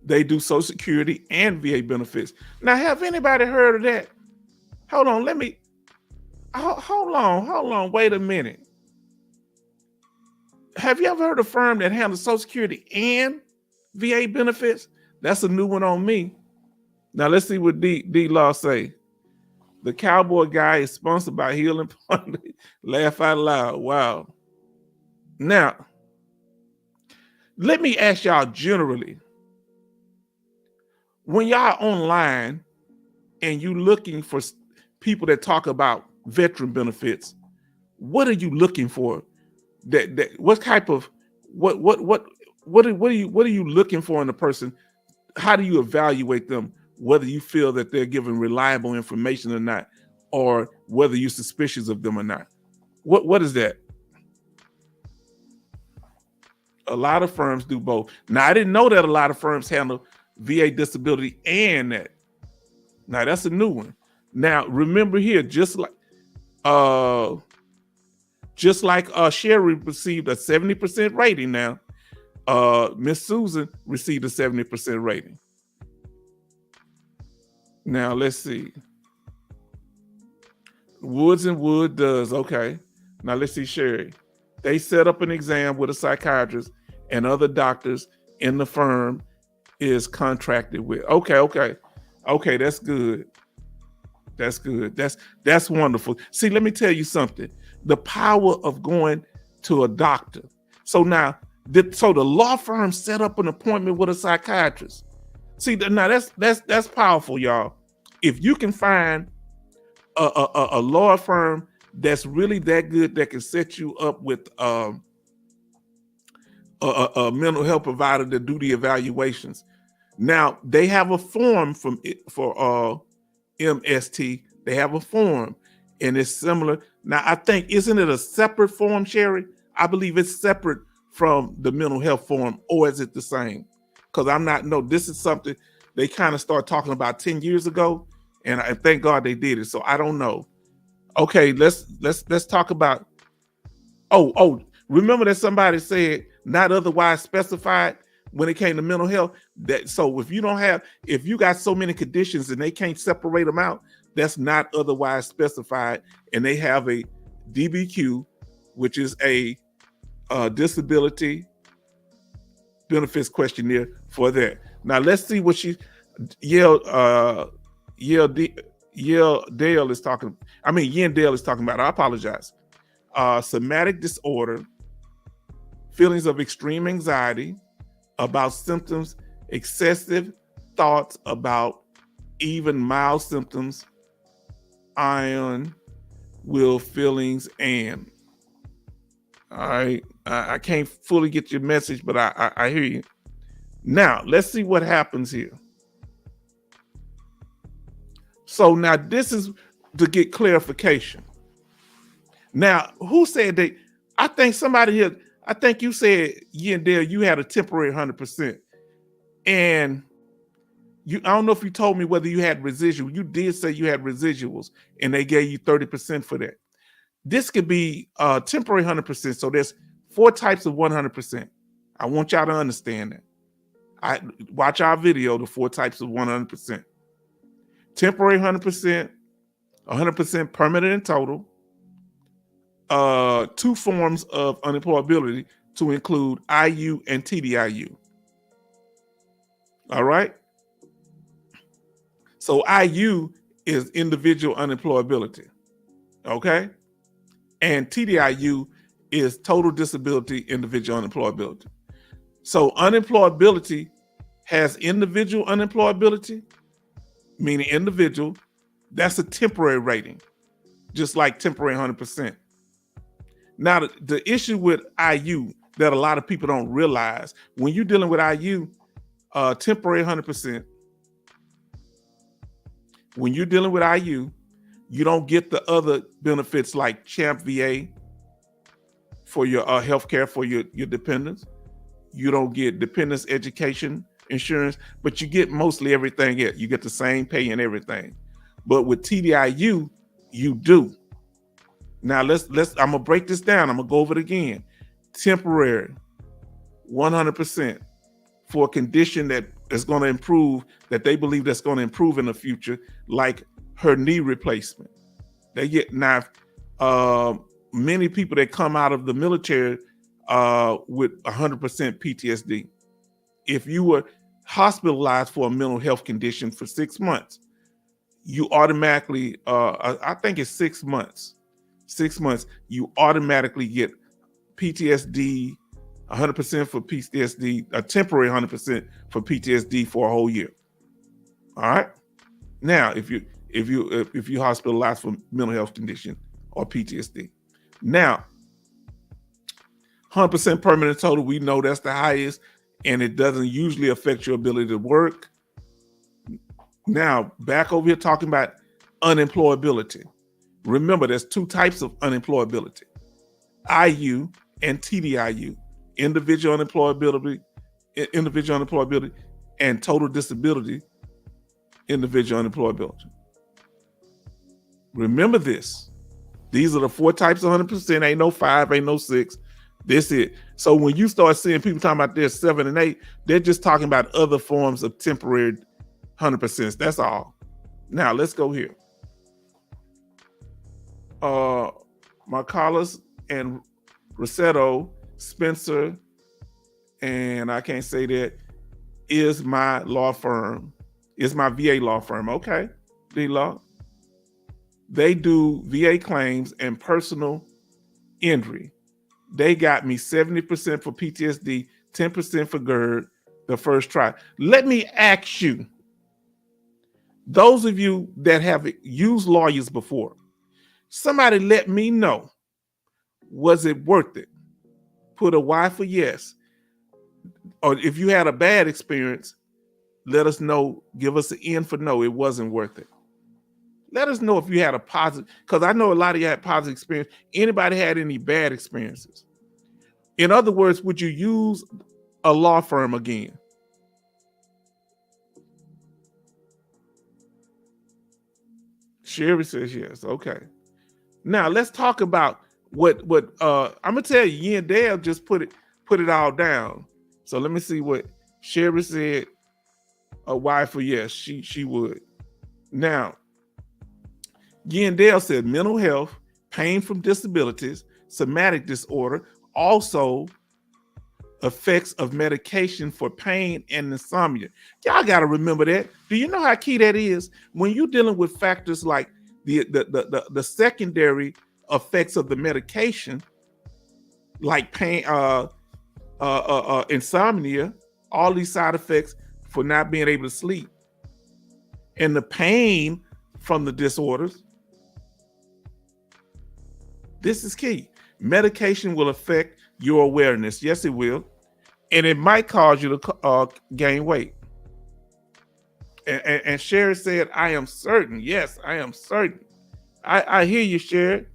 They do Social Security and VA benefits. Now, have anybody heard of that? Hold on, hold on, wait a minute. Have you ever heard of a firm that handles Social Security and VA benefits? That's a new one on me. Now let's see what D Law say. The cowboy guy is sponsored by Healing Point. Laugh out loud. Wow. Now, let me ask y'all generally. When y'all online and you looking for people that talk about veteran benefits, what are you looking for? What type of what are you looking for in a person? How do you evaluate them? Whether you feel that they're giving reliable information or not, or whether you're suspicious of them or not. What is that? A lot of firms do both. Now, I didn't know that a lot of firms handle VA disability and that. Now, that's a new one. Now, remember here, just like Sherry received a 70% rating now, Miss Susan received a 70% rating. Now, let's see. Woods and Wood does. Okay. Now, let's see, Sherry. They set up an exam with a psychiatrist and other doctors in the firm is contracted with. Okay. That's good. That's good. That's wonderful. See, let me tell you something. The power of going to a doctor. So now, so the law firm set up an appointment with a psychiatrist. See, now that's powerful, y'all. If you can find a law firm that's really that good that can set you up with a mental health provider to do the evaluations. Now they have a form for MST. They have a form, and it's similar. Now I think, isn't it a separate form, Sherry? I believe it's separate from the mental health form, or is it the same? Because this is something they kind of started talking about 10 years ago, and I thank God they did it. So I don't know. Okay, let's talk about. Oh, remember that somebody said not otherwise specified when it came to mental health. That so if you got so many conditions and they can't separate them out, that's not otherwise specified, and they have a DBQ, which is a disability benefits questionnaire for that. Now let's see what Yale Dale is talking. Yendale is talking about. I apologize. Somatic disorder, feelings of extreme anxiety about symptoms, excessive thoughts about even mild symptoms, iron, will, feelings, and. All right. I can't fully get your message, but I hear you. Now, let's see what happens here. So now this is to get clarification. Now, who said that? I think somebody here, I think you said, Yendale, you had a temporary 100%. And I don't know if you told me whether you had residual. You did say you had residuals, and they gave you 30% for that. This could be temporary 100%. So there's 4 types of 100%. I want y'all to understand that. Watch our video, the 4 types of 100%. Temporary 100%, 100% permanent and total. 2 forms of unemployability to include IU and TDIU. All right. So IU is individual unemployability. Okay. And TDIU is total disability individual unemployability. So unemployability has individual unemployability, meaning individual. That's a temporary rating, just like temporary 100%. Now, the issue with IU that a lot of people don't realize, when you're dealing with IU, temporary 100%, when you're dealing with IU, you don't get the other benefits like CHAMP VA for your healthcare for your dependents. You don't get dependents education insurance, but you get mostly everything else. You get the same pay and everything. But with TDIU, you do. Now I'm gonna break this down. I'm gonna go over it again. Temporary, 100% for a condition that is going to improve, that they believe that's going to improve in the future, like her knee replacement. They get now. Many people that come out of the military with 100% PTSD, if you were hospitalized for a mental health condition for 6 months, you automatically, I think it's 6 months. 6 months, you automatically get PTSD, 100% for PTSD, a temporary 100% for PTSD for a whole year. All right. Now, if you hospitalized for mental health condition or PTSD, now 100% permanent total, we know that's the highest, and it doesn't usually affect your ability to work. Now, back over here talking about unemployability. Remember, there's two types of unemployability: IU and TDIU, individual unemployability, and total disability, individual unemployability. Remember this. These are the four types of 100%. Ain't no 5, ain't no 6. This is it. So when you start seeing people talking about there's 7 and 8, they're just talking about other forms of temporary 100%. That's all. Now let's go here. Marcalis and Rossetto, Spencer, and I can't say that, is my law firm, is my VA law firm. Okay, D-Law. They do VA claims and personal injury. They got me 70% for PTSD, 10% for GERD, the first try. Let me ask you, those of you that have used lawyers before, somebody let me know, was it worth it? Put a Y for yes. Or if you had a bad experience, let us know. Give us an N for no, it wasn't worth it. Let us know if you had a positive, because I know a lot of you had positive experience. Anybody had any bad experiences? In other words, would you use a law firm again? Sherry says yes. Okay. Now let's talk about what I'm gonna tell you. Ian Dale just put it all down. So let me see what Sherry said. A Y for yes, she would. Now, Ian Dale said mental health, pain from disabilities, somatic disorder, also effects of medication for pain and insomnia. Y'all got to remember that. Do you know how key that is? When you're dealing with factors like the secondary effects of the medication, like pain, insomnia, all these side effects for not being able to sleep, and the pain from the disorders. This is key. Medication will affect your awareness. Yes, it will. And it might cause you to gain weight. And Sherry said, I am certain. Yes, I am certain. I hear you, Sherry.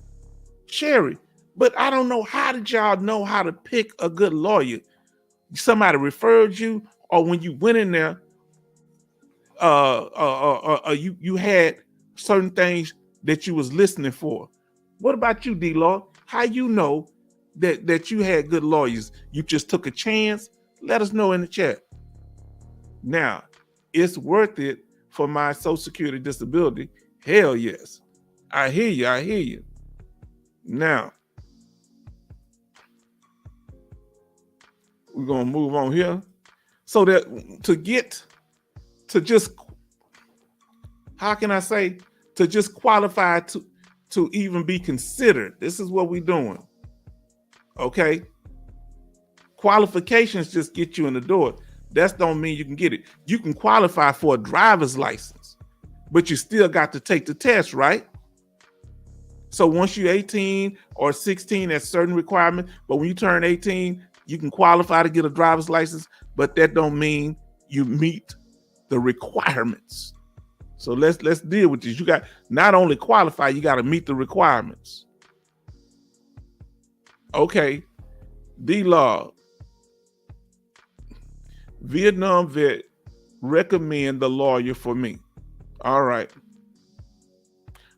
Sherry, but I don't know, how did y'all know how to pick a good lawyer? Somebody referred you, or when you went in there, you had certain things that you was listening for. What about you, D-Law? How you know that you had good lawyers? You just took a chance? Let us know in the chat. Now, it's worth it for my Social Security disability. Hell yes. I hear you. I hear you. Now, we're going to move on here. So that to just, how can I say, to just qualify to even be considered. This is what we're doing. Okay? Qualifications just get you in the door. That don't mean you can get it. You can qualify for a driver's license, but you still got to take the test, right? So once you're 18 or 16, that's certain requirement. But when you turn 18, you can qualify to get a driver's license, but that don't mean you meet the requirements. So let's deal with this. You got not only qualify, you got to meet the requirements. Okay, D-Law. Vietnam vet recommend the lawyer for me. All right.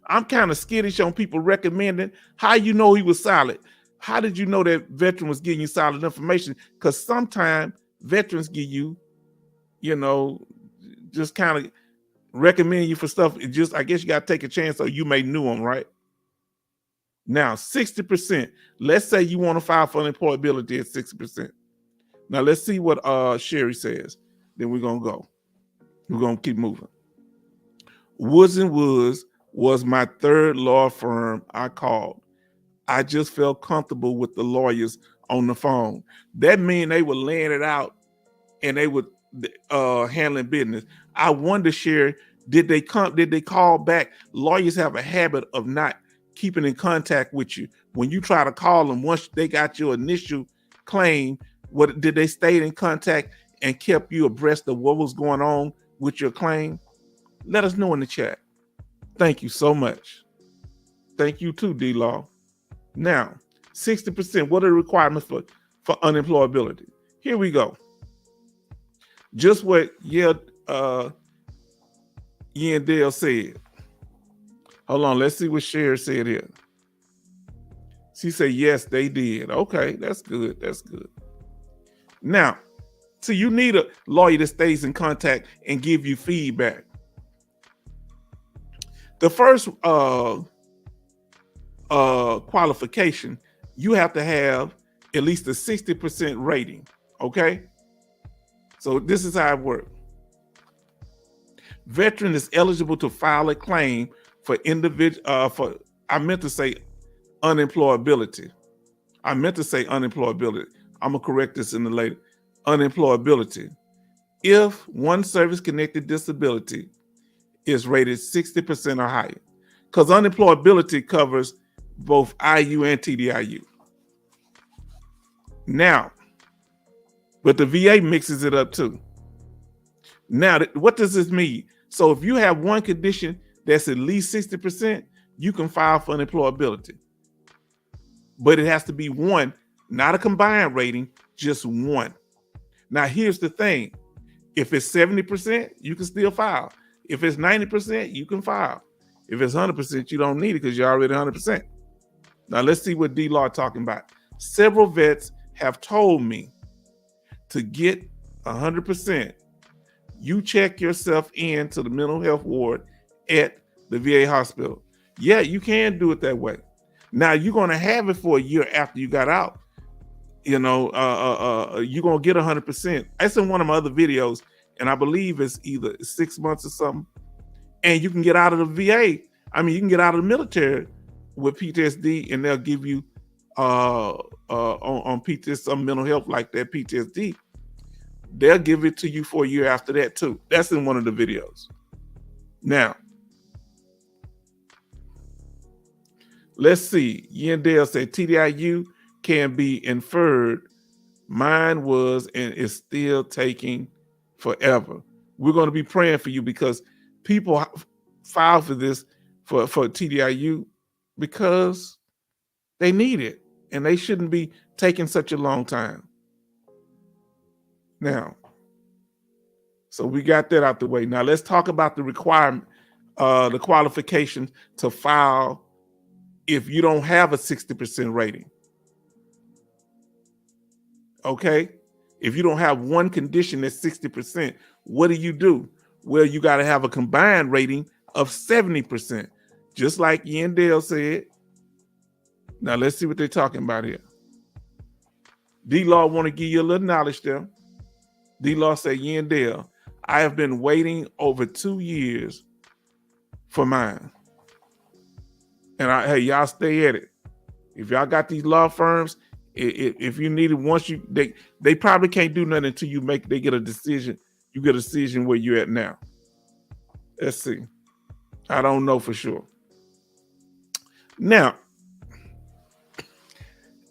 I'm kind of skittish on people recommending. How you know he was solid? How did you know that veteran was giving you solid information? Because sometimes veterans give you, just kind of recommend you for stuff. It just, I guess you got to take a chance, or you may knew them, right? Now, 60%. Let's say you want to file for unemployability at 60%. Now let's see what Sherry says. Then we're gonna go. We're gonna keep moving. Woods and Woods was my third law firm I called. I just felt comfortable with the lawyers on the phone. That means they were laying it out and they were handling business. I wonder, Sherry, did they call back? Lawyers have a habit of not keeping in contact with you. When you try to call them, once they got your initial claim, what did they stay in contact and kept you abreast of what was going on with your claim? Let us know in the chat. Thank you so much. Thank you too, D-Law. Now, 60%, what are the requirements for unemployability? Here we go. Just what Yandale said. Hold on, let's see what Sherry said here. She said, yes, they did. Okay, that's good. That's good. Now, so you need a lawyer that stays in contact and give you feedback. The first qualification, you have to have at least a 60% rating, okay? So this is how it works. Veteran is eligible to file a claim for unemployability. I meant to say unemployability. I'm gonna correct this in the later. Unemployability. If one service-connected disability is rated 60% or higher, because unemployability covers both IU and TDIU. Now, but the VA mixes it up too. Now, what does this mean? So if you have one condition that's at least 60%, you can file for unemployability. But it has to be one, not a combined rating, just one. Now, here's the thing. If it's 70%, you can still file. If it's 90%, you can file. If it's 100%, you don't need it because you're already 100%. Now, let's see what D-Law talking about. Several vets have told me to get 100%. You check yourself in to the mental health ward at the VA hospital. Yeah, you can do it that way. Now, you're going to have it for a year after you got out. You know, you're going to get 100%. That's in one of my other videos, and I believe it's either 6 months or something. And you can get out of the VA. I mean, you can get out of the military with PTSD, and they'll give you on PTSD, some mental health like that, PTSD. They'll give it to you for a year after that too. That's in one of the videos. Now, let's see. Yandale said TDIU can be inferred. Mine was and is still taking forever. We're going to be praying for you because people file for this for TDIU because they need it and they shouldn't be taking such a long time. Now, so we got that out the way. Now let's talk about the requirement, the qualifications to file if you don't have a 60% rating. Okay? If you don't have one condition that's 60%, what do? Well, you got to have a combined rating of 70%, just like Yandale said. Now let's see what they're talking about here. D-Law want to give you a little knowledge there. D-Law said, Yandale, I have been waiting over 2 years for mine. And hey, y'all stay at it. If y'all got these law firms, if you need it, they probably can't do nothing until they get a decision. You get a decision where you're at now. Let's see. I don't know for sure. Now,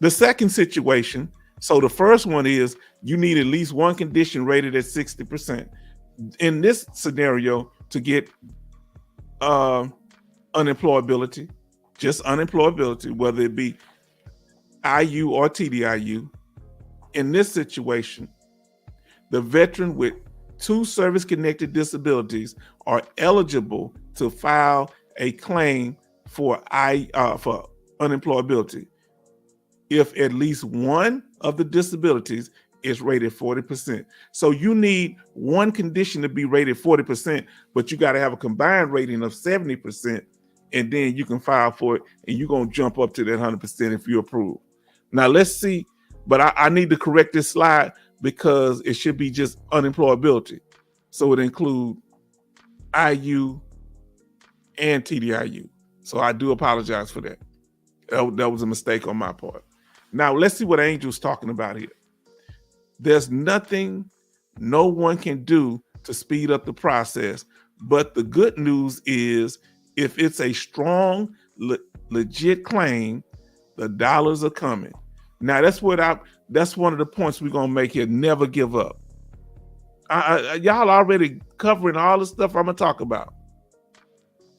the second situation. So the first one is you need at least one condition rated at 60%. In this scenario, to get unemployability, just unemployability, whether it be IU or TDIU, in this situation, the veteran with 2 service-connected disabilities are eligible to file a claim for unemployability if at least one of the disabilities is rated 40%. So you need one condition to be rated 40%, but you got to have a combined rating of 70%, and then you can file for it, and you're going to jump up to that 100% if you approve. Now let's see, but I need to correct this slide because it should be just unemployability. So it include IU and TDIU. So I do apologize for that. That was a mistake on my part. Now let's see what Angel's talking about here. There's nothing no one can do to speed up the process. But the good news is if it's a strong, legit claim, the dollars are coming. Now that's one of the points we're gonna make here. Never give up. Y'all already covering all the stuff I'm gonna talk about.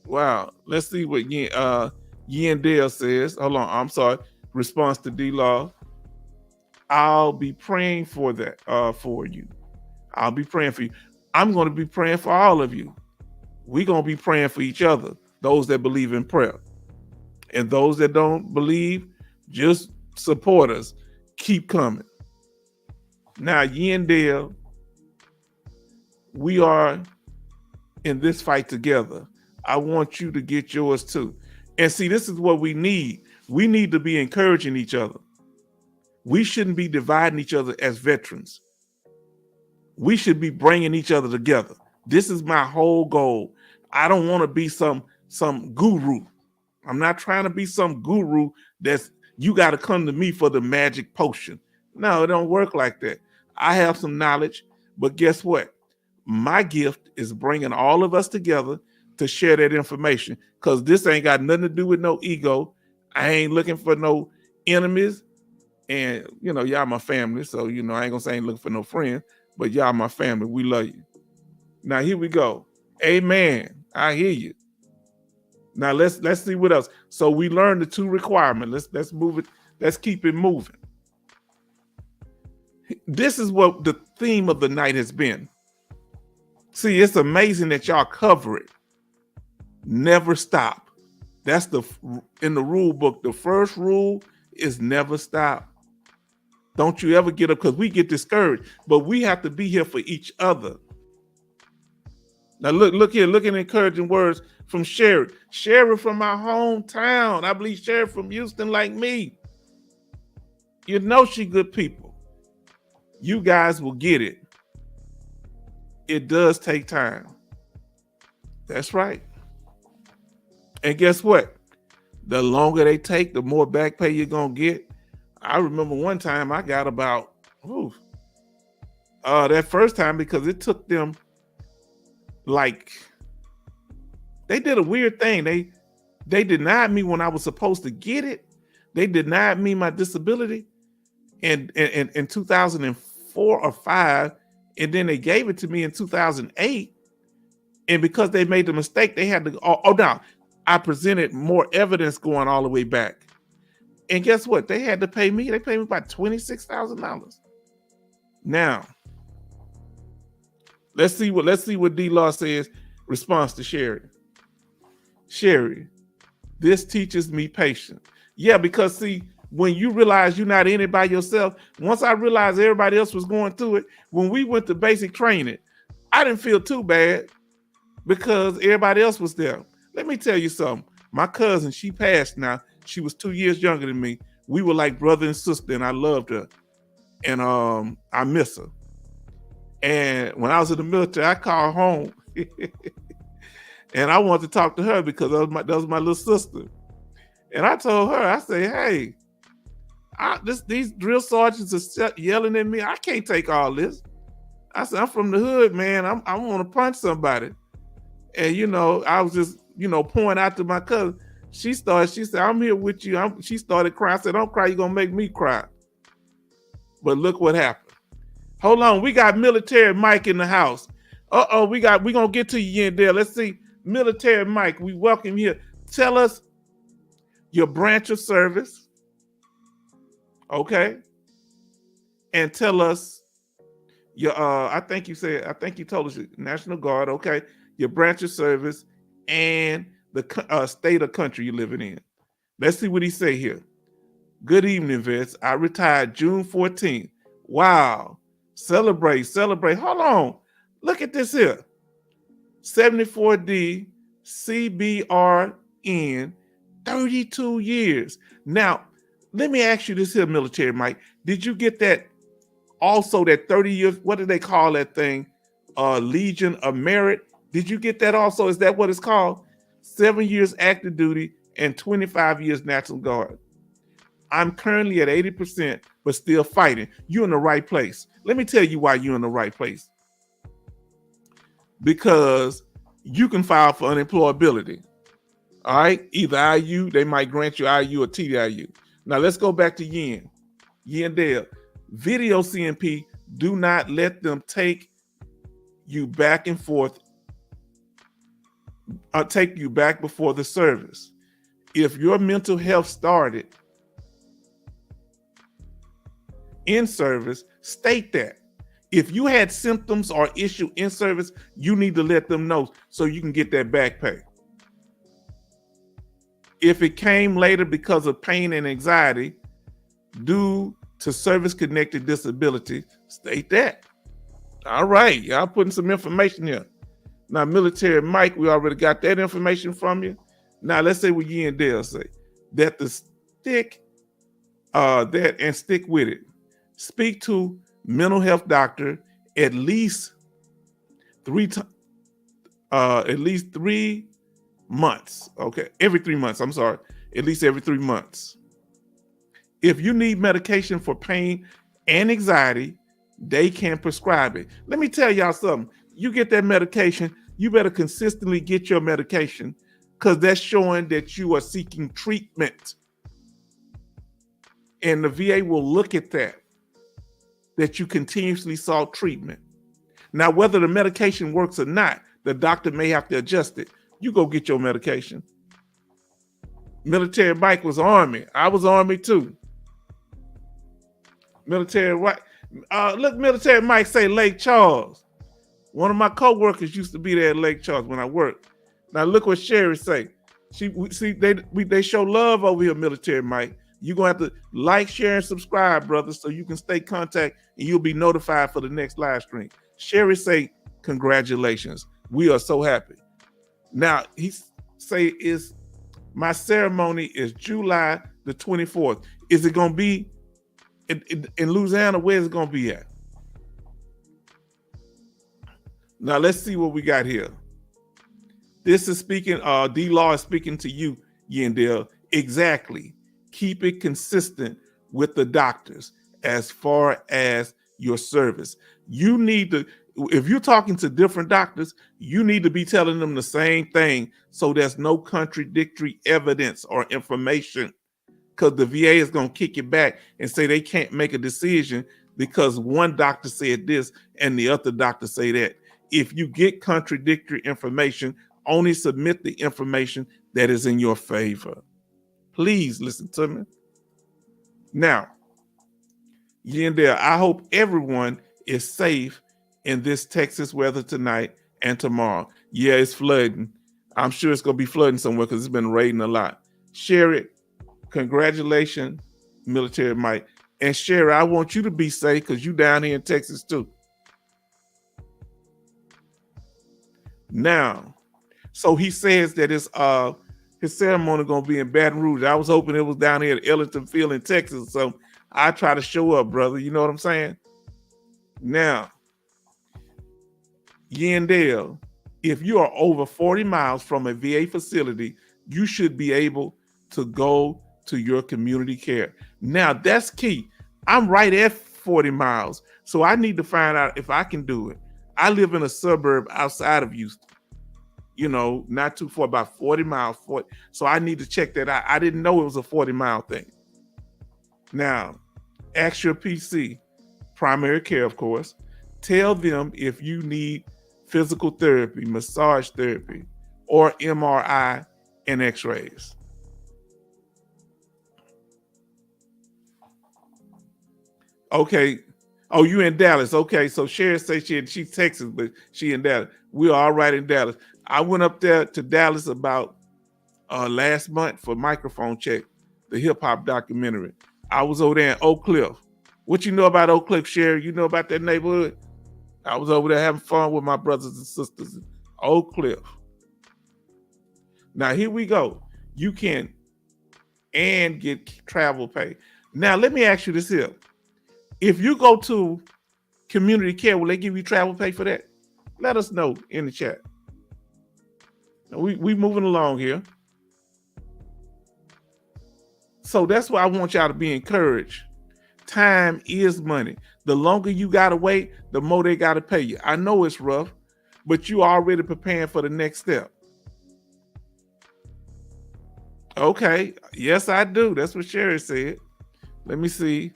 Wow. Let's see what Yandale says. Hold on. I'm sorry. Response to D-Law. I'll be praying for that for you. I'll be praying for you. I'm going to be praying for all of you. We're going to be praying for each other, those that believe in prayer. And those that don't believe, just support us. Keep coming. Now, Yandale, we are in this fight together. I want you to get yours too. And see, this is what we need. We need to be encouraging each other. We shouldn't be dividing each other as veterans. We should be bringing each other together. This is my whole goal. I don't want to be some guru. I'm not trying to be some guru that's you got to come to me for the magic potion. No, it don't work like that. I have some knowledge, but guess what? My gift is bringing all of us together to share that information, because this ain't got nothing to do with no ego. I ain't looking for no enemies. And, y'all my family. So, I ain't gonna say I ain't looking for no friends, but y'all my family. We love you. Now, here we go. Amen. I hear you. Now, let's see what else. So we learned the 2 requirements. Let's move it. Let's keep it moving. This is what the theme of the night has been. See, it's amazing that y'all cover it. Never stop. That's in the rule book. The first rule is never stop. Don't you ever get up, because we get discouraged, but we have to be here for each other. Now look here, look at encouraging words from Sherry. Sherry from my hometown. I believe Sherry from Houston like me. She good people. You guys will get it. It does take time. That's right. And guess what? The longer they take, the more back pay you're going to get. I remember one time I got about, that first time, because it took them, they did a weird thing. They denied me when I was supposed to get it. They denied me my disability in 2004 or 5, and then they gave it to me in 2008. And because they made the mistake, they had to, now, I presented more evidence going all the way back. And guess what? They had to pay me. They paid me about $26,000. Now, let's see what D-Law says. Response to Sherry. Sherry, this teaches me patience. Yeah, because see, when you realize you're not in it by yourself, once I realized everybody else was going through it, when we went to basic training, I didn't feel too bad because everybody else was there. Let me tell you something. My cousin, she passed now. She was 2 years younger than me. We were like brother and sister, and I loved her. And I miss her. And when I was in the military, I called home. And I wanted to talk to her because that was my little sister. And I told her, I said, hey, these drill sergeants are yelling at me. I can't take all this. I said, I'm from the hood, man. I want to punch somebody. And, I was just, pouring out to my cousin. She said, I'm here with you. She started crying. I said, don't cry. You're going to make me cry. But look what happened. Hold on. We got Military Mike in the house. We're going to get to you in there. Let's see. Military Mike, we welcome you here. Tell us your branch of service. Okay. And tell us your, I think you told us National Guard. Okay. Your branch of service and the state or country you're living in. Let's see what he say here. Good evening, vets. I retired June 14th. Wow. Celebrate. Hold on. Look at this here. 74D CBRN, 32 years. Now, let me ask you this here, Military Mike. Did you get that Also, that 30 years, what do they call that thing? Legion of Merit. Did you get that also? Is that what it's called? 7 years active duty and 25 years National Guard. I'm currently at 80%, but still fighting. You're in the right place. Let me tell you why you're in the right place. Because you can file for unemployability. All right, either IU, they might grant you IU or TDIU. Now let's go back to Yin Dale. Video CMP, do not let them take you back and forth, take you back before the service. If your mental health started in service, state that. If you had symptoms or issue in service, you need to let them know so you can get that back pay. If it came later because of pain and anxiety due to service-connected disability, state that. All right, y'all putting some information here. Now, Military Mike, we already got that information from you. Now, let's say what Yi and Dale say, that the stick that and stick with it. Speak to mental health doctor at least 3 months. Okay, every 3 months. I'm sorry, at least every 3 months. If you need medication for pain and anxiety, they can prescribe it. Let me tell y'all something. You get that medication, you better consistently get your medication because that's showing that you are seeking treatment. And the VA will look at that you continuously sought treatment. Now, whether the medication works or not, the doctor may have to adjust it. You go get your medication. Military Mike was Army. I was Army too. Military look, Military Mike say Lake Charles. One of my co-workers used to be there at Lake Charles when I worked. Now look what Sherry say. They show love over here, Military Mike. You're gonna have to like, share, and subscribe, brother, so you can stay in contact and you'll be notified for the next live stream. Sherry say, congratulations. We are so happy. Now he say my ceremony is July the 24th. Is it gonna be in Louisiana? Where is it gonna be at? Now let's see what we got here. This is speaking, D-Law is speaking to you, Yandel. Exactly. Keep it consistent with the doctors as far as your service. You need to, if you're talking to different doctors, you need to be telling them the same thing so there's no contradictory evidence or information, because the VA is going to kick it back and say they can't make a decision because one doctor said this and the other doctor say that. If you get contradictory information, only submit the information that is in your favor. Please listen to me. Now, Yandel, I hope everyone is safe in this Texas weather tonight and tomorrow. Yeah, it's flooding. I'm sure it's going to be flooding somewhere because it's been raining a lot. Sherry, congratulations, Military Mike. And Sherry, I want you to be safe because you down here in Texas too. Now, so he says that his ceremony going to be in Baton Rouge. I was hoping it was down here at Ellington Field in Texas. So I try to show up, brother. You know what I'm saying? Now, Yandel, if you are over 40 miles from a VA facility, you should be able to go to your community care. Now, that's key. I'm right at 40 miles, so I need to find out if I can do it. I live in a suburb outside of Houston, you know, not too far, about 40 miles. So I need to check that out. I didn't know it was a 40-mile thing. Now, ask your PC, primary care, of course. Tell them if you need physical therapy, massage therapy, or MRI and x-rays. Okay. Oh, you in Dallas. Okay. So Sherry says she's Texas, but she in Dallas. We're all right in Dallas. I went up there to Dallas about last month for Microphone Check, the hip hop documentary. I was over there in Oak Cliff. What you know about Oak Cliff, Sherry? You know about that neighborhood? I was over there having fun with my brothers and sisters in Oak Cliff. Now here we go. You can and get travel pay. Now let me ask you this here. If you go to Community care, will they give you travel pay for that? Let us know in the chat. We moving along here. So that's why I want y'all to be encouraged. Time is money. The longer you gotta wait, the more they gotta pay you. I know it's rough, but you already preparing for the next step. Okay, yes, I do. That's what Sherry said. Let me see.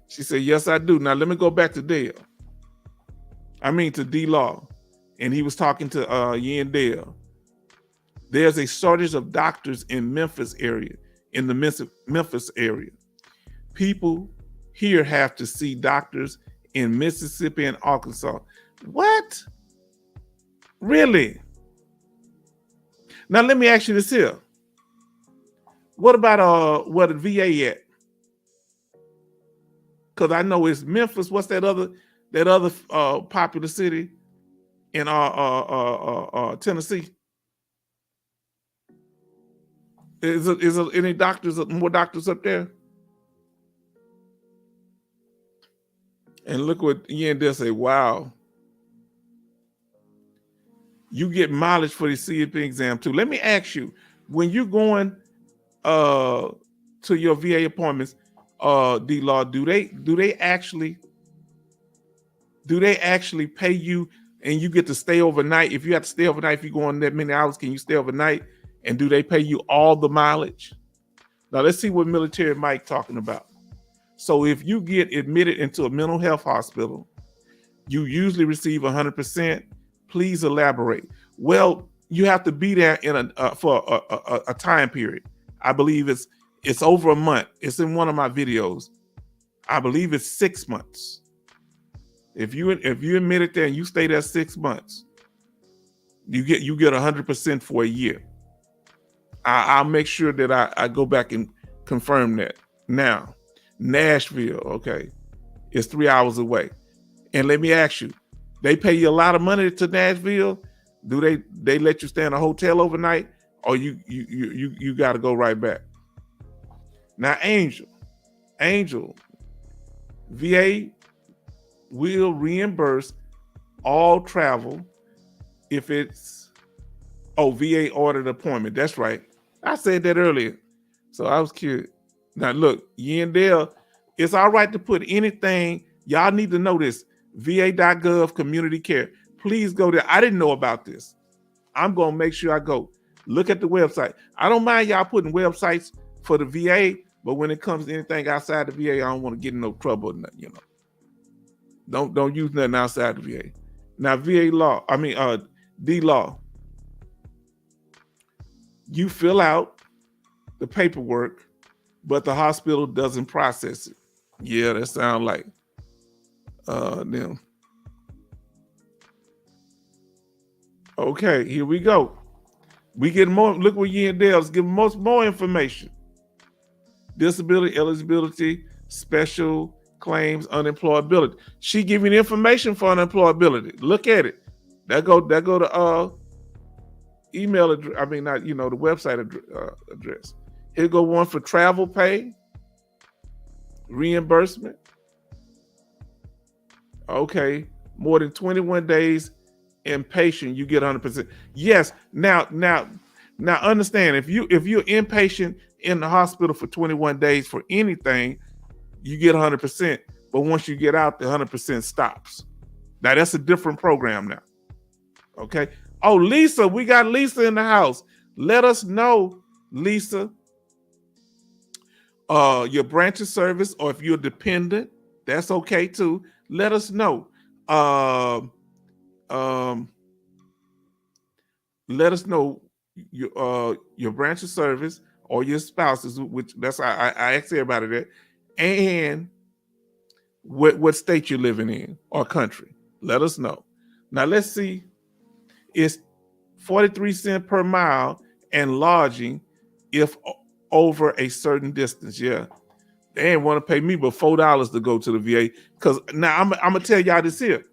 She said, yes, I do. Now let me go back to Dale. To D-Law. And he was talking to Yen Dale. There's a shortage of doctors in Memphis area, in the Memphis area. People here have to see doctors in Mississippi and Arkansas. What? Really? Now let me ask you this here. What about where the VA at? Because I know it's Memphis. What's that other popular city in Tennessee? Is there any more doctors up there? And look what Ian did say. Wow. You get mileage for the CFP exam too. Let me ask you, when you're going to your VA appointments, D-Law, do they actually pay you and you get to stay overnight? If you have to stay overnight, if you go on that many hours, can you stay overnight? And do they pay you all the mileage? Now let's see what Military Mike talking about. So if you get admitted into a mental health hospital, you usually receive 100%. Please elaborate. Well, you have to be there for a time period. I believe it's over a month. It's in one of my videos. I believe it's 6 months. If you admitted there and you stay there 6 months, you get 100% for a year. I'll make sure that I go back and confirm that. Now, Nashville, okay, it's 3 hours away. And let me ask you, they pay you a lot of money to Nashville? Do they let you stay in a hotel overnight, or you got to go right back? Now, Angel, VA will reimburse all travel if it's VA ordered appointment. That's right. I said that earlier, so I was curious. Now look, Yandell, it's all right to put anything. Y'all need to know this. VA.gov community care. Please go there. I didn't know about this. I'm gonna make sure I go look at the website. I don't mind y'all putting websites for the VA, but when it comes to anything outside the VA, I don't want to get in no trouble. Don't use nothing outside the VA. Now D-Law. You fill out the paperwork, but the hospital doesn't process it. Yeah, that sounds like them. Okay, here we go. We get more. Look what Yandell's give more information. Disability, eligibility, special claims, unemployability. She giving information for unemployability. Look at it. That go to email address. The website address. Here go one for travel pay, reimbursement. Okay, more than 21 days inpatient, you get 100%. Yes. Now understand, if you're inpatient in the hospital for 21 days for anything, you get 100%. But once you get out, the 100% stops. Now that's a different program now. Okay. Oh, Lisa, we got Lisa in the house. Let us know, Lisa, your branch of service, or if you're dependent, that's okay too. Let us know. Let us know your branch of service or your spouses, which that's I asked everybody that, and what state you're living in or country. Let us know. Now let's see. It's 43 cents per mile and lodging if over a certain distance. Yeah. They didn't want to pay me but $4 to go to the VA. Because now I'm gonna tell y'all this here.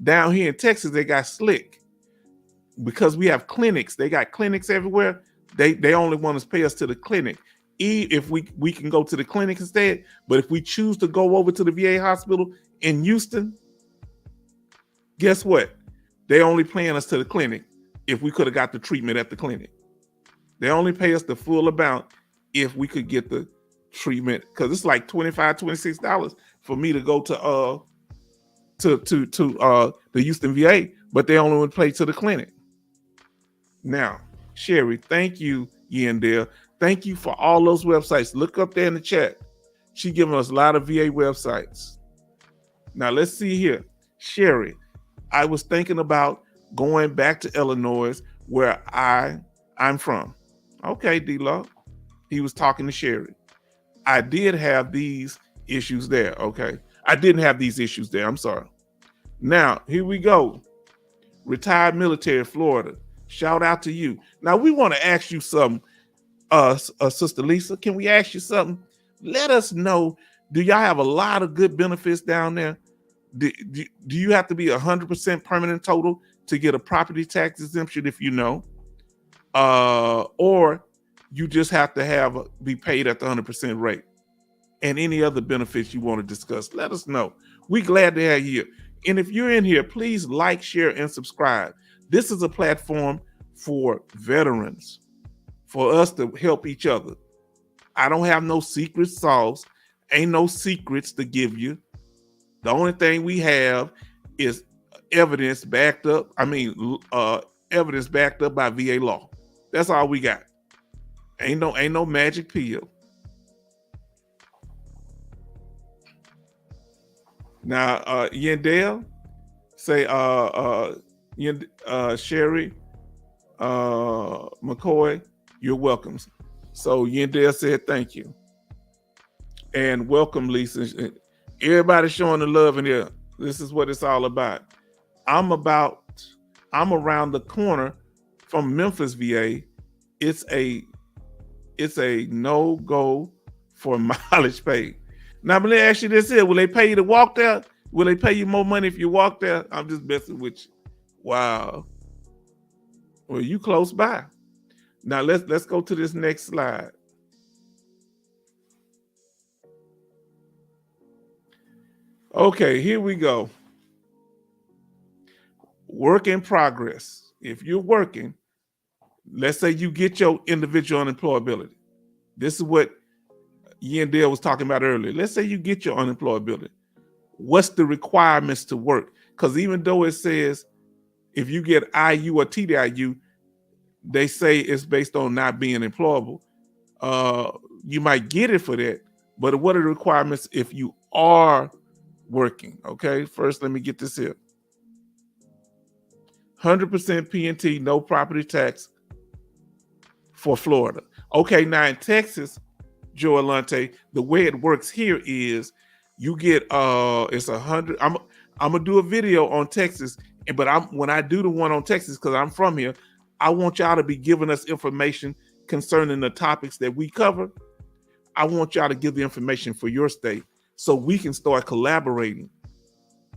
Down here in Texas, they got slick. Because we have clinics. They got clinics everywhere. They only want to pay us to the clinic. If we can go to the clinic instead, but if we choose to go over to the VA hospital in Houston, guess what? They only paying us to the clinic if we could have got the treatment at the clinic. They only pay us the full amount if we could get the treatment, because it's like $25, $26 for me to go to the Houston VA, but they only would pay to the clinic. Now, Sherry, thank you, Yandel. Thank you for all those websites. Look up there in the chat. She giving us a lot of VA websites. Now let's see here. Sherry, I was thinking about going back to Illinois, where I'm from. Okay, D-Law. He was talking to Sherry. I did have these issues there. Okay. I didn't have these issues there. I'm sorry. Now, here we go. Retired military, Florida. Shout out to you. Now, we want to ask you something, Sister Lisa. Can we ask you something? Let us know. Do y'all have a lot of good benefits down there? Do you have to be 100% permanent total to get a property tax exemption if you know? Or you just have to be paid at the 100% rate? And any other benefits you want to discuss, let us know. We're glad to have you. And if you're in here, please like, share, and subscribe. This is a platform for veterans, for us to help each other. I don't have no secret sauce. Ain't no secrets to give you. The only thing we have is evidence backed up. Evidence backed up by VA law. That's all we got. Ain't no magic pill. Now, Yandel, say, Sherry, McCoy, you're welcome. So Yandel said thank you. And welcome, Lisa. Everybody showing the love in here. This is what it's all about. I'm around the corner from Memphis, VA. It's a no-go for mileage paid. Now, let me ask you this here. Will they pay you to walk there? Will they pay you more money if you walk there? I'm just messing with you. Wow. Well, you close by. Now, let's go to this next slide. Okay, here we go. Work in progress. If you're working, let's say you get your individual unemployability. This is what Yandel was talking about earlier. Let's say you get your unemployability. What's the requirements to work? Because even though it says if you get IU or TDIU, they say it's based on not being employable. You might get it for that, but what are the requirements if you are working? Okay, first let me get this here. 100% P&T, no property tax for Florida. Okay, now in Texas, Joe Alante, the way it works here is you get it's 100. I'm gonna do a video on Texas, but when I do the one on Texas, because I'm from here, I want y'all to be giving us information concerning the topics that we cover. I want y'all to give the information for your state so we can start collaborating.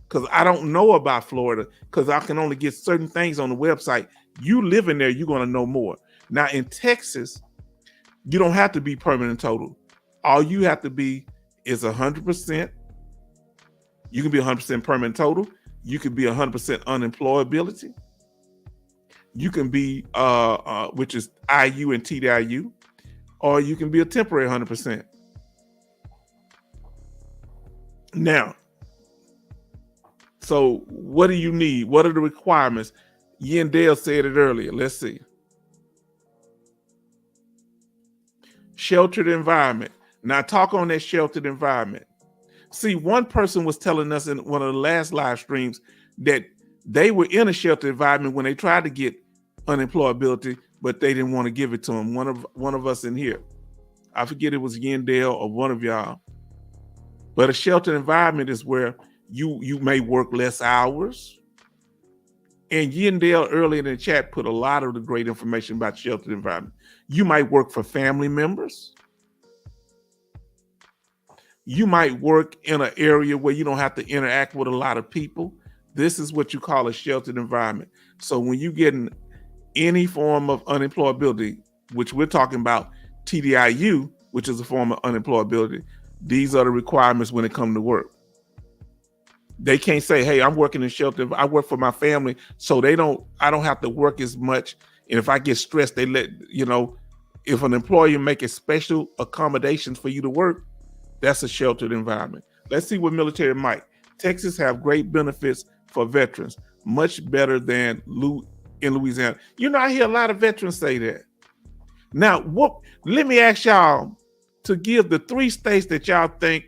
Because I don't know about Florida, because I can only get certain things on the website. You live in there, you're going to know more. Now in Texas, you don't have to be permanent total. All you have to be is 100%. You can be 100% permanent total. You can be 100% unemployability. You can be, which is IU and TDIU, or you can be a temporary 100%. Now, so what do you need? What are the requirements? Yandel said it earlier. Let's see. Sheltered environment. Now talk on that sheltered environment. See, one person was telling us in one of the last live streams that they were in a sheltered environment when they tried to get unemployability, but they didn't want to give it to them. One of us in here. I forget it was Yandel or one of y'all. But a sheltered environment is where you may work less hours. And Yandel earlier in the chat put a lot of the great information about sheltered environment. You might work for family members. You might work in an area where you don't have to interact with a lot of people. This is what you call a sheltered environment. So when you get in any form of unemployability, which we're talking about TDIU, which is a form of unemployability. These are the requirements when it comes to work. They can't say, hey, I'm working in shelter. I work for my family, so I don't have to work as much. And if I get stressed, they if an employer makes special accommodations for you to work, that's a sheltered environment. Let's see what military might. Texas have great benefits for veterans, much better than in Louisiana. I hear a lot of veterans say that. Now, let me ask y'all to give the three states that y'all think,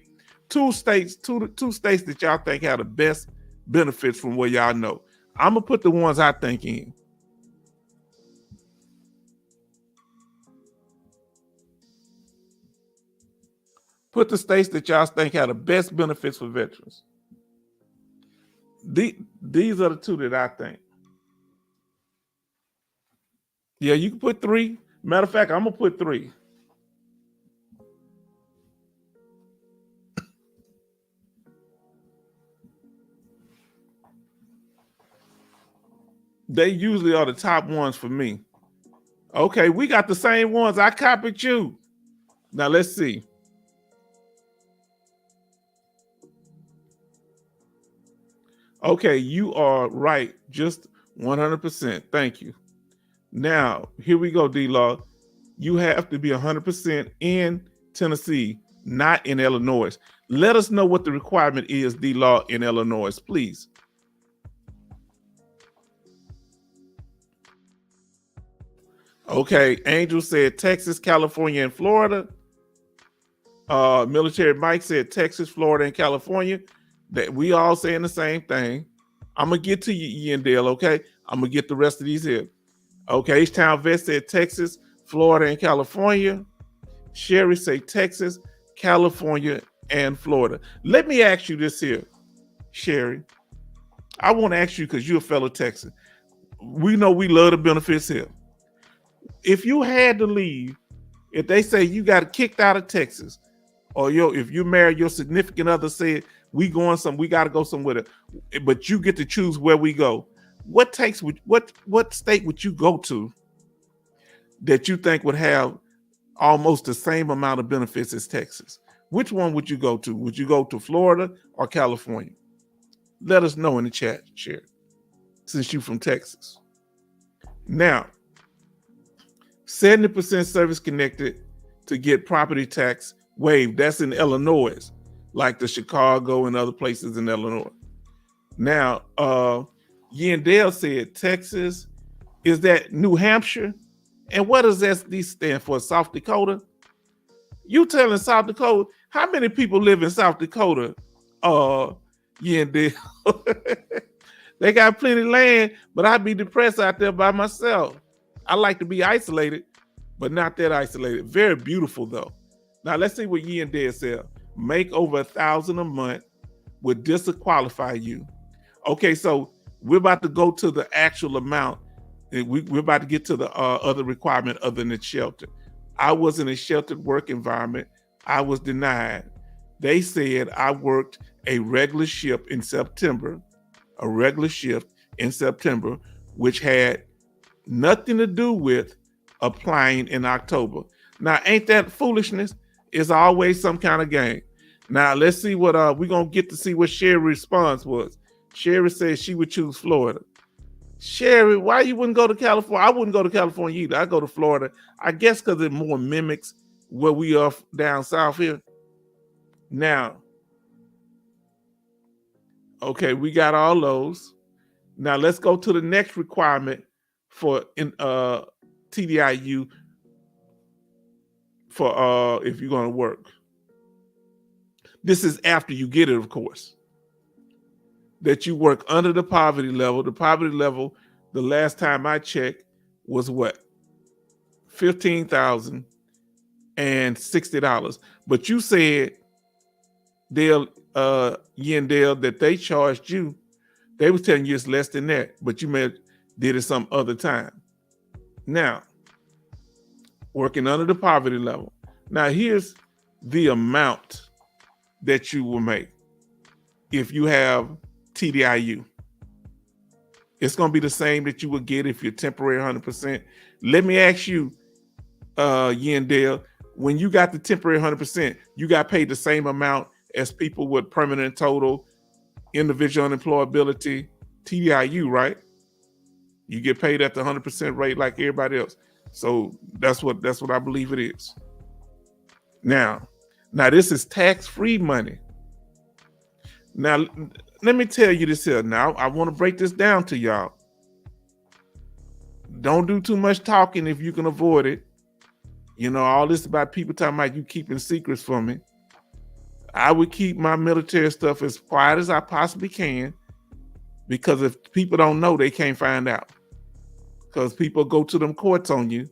two states that y'all think have the best benefits from what y'all know. I'm gonna put the ones I think in. Put the states that y'all think have the best benefits for veterans. These are the two that I think. Yeah, you can put three. Matter of fact, I'm gonna put three. They usually are the top ones for me. Okay, we got the same ones. I copied you. Now let's see. Okay, you are right. Just 100%. Thank you. Now, here we go, D-Law. You have to be 100% in Tennessee, not in Illinois. Let us know what the requirement is, D-Law, in Illinois, please. Okay, Angel said Texas, California, and Florida. Military Mike said Texas, Florida, and California. That we all saying the same thing. I'm gonna get to you, Ian Dale. Okay, I'm gonna get the rest of these here. Okay, H-Town Vet said Texas, Florida, and California. Sherry say Texas, California, and Florida. Let me ask you this here, Sherry. I want to ask you because you're a fellow Texan. We know we love the benefits here. If you had to leave, if they say you got kicked out of Texas, or if you married, your significant other said we got to go somewhere, but you get to choose where we go. What state would you go to that you think would have almost the same amount of benefits as Texas? Which one would you go to? Would you go to Florida or California? Let us know in the chat, share, since you're from Texas. Now, 70% service connected to get property tax waived. That's in Illinois, like the Chicago and other places in Illinois. Now, Yandale said Texas. Is that New Hampshire? And what does SD stand for? South Dakota? You telling South Dakota? How many people live in South Dakota? Yandale. They got plenty of land, but I'd be depressed out there by myself. I like to be isolated, but not that isolated. Very beautiful though. Now let's see what Yi and Dad said. Make over $1,000 a month would disqualify you. Okay, so we're about to go to the actual amount. We're about to get to the other requirement other than the shelter. I was in a sheltered work environment. I was denied. They said I worked a regular shift in September, which had nothing to do with applying in October. Now, ain't that foolishness? It's always some kind of game. Now, let's see what we're going to get to see what Sherry's response was. Sherry said she would choose Florida. Sherry, why you wouldn't go to California? I wouldn't go to California either. I go to Florida. I guess because it more mimics where we are down south here. Now, okay, we got all those. Now let's go to the next requirement for TDIU for if you're going to work. This is after you get it, of course. That you work under the poverty level. The poverty level, the last time I checked, was what? $15,060. But you said, Dale, Yandale, that they charged you. They was telling you it's less than that, but you may have did it some other time. Now, working under the poverty level. Now, here's the amount that you will make if you have TDIU. It's going to be the same that you would get if you're temporary 100%. Let me ask you, Yandale, When you got the temporary 100%, you got paid the same amount as people with permanent total, individual unemployability, TDIU, right? You get paid at the 100% rate like everybody else. So that's what I believe it is. Now this is tax-free money. Now, let me tell you this here. Now, I want to break this down to y'all. Don't do too much talking if you can avoid it. You know, all this about people talking about you keeping secrets from me. I would keep my military stuff as quiet as I possibly can, because if people don't know, they can't find out. Because people go to them courts on you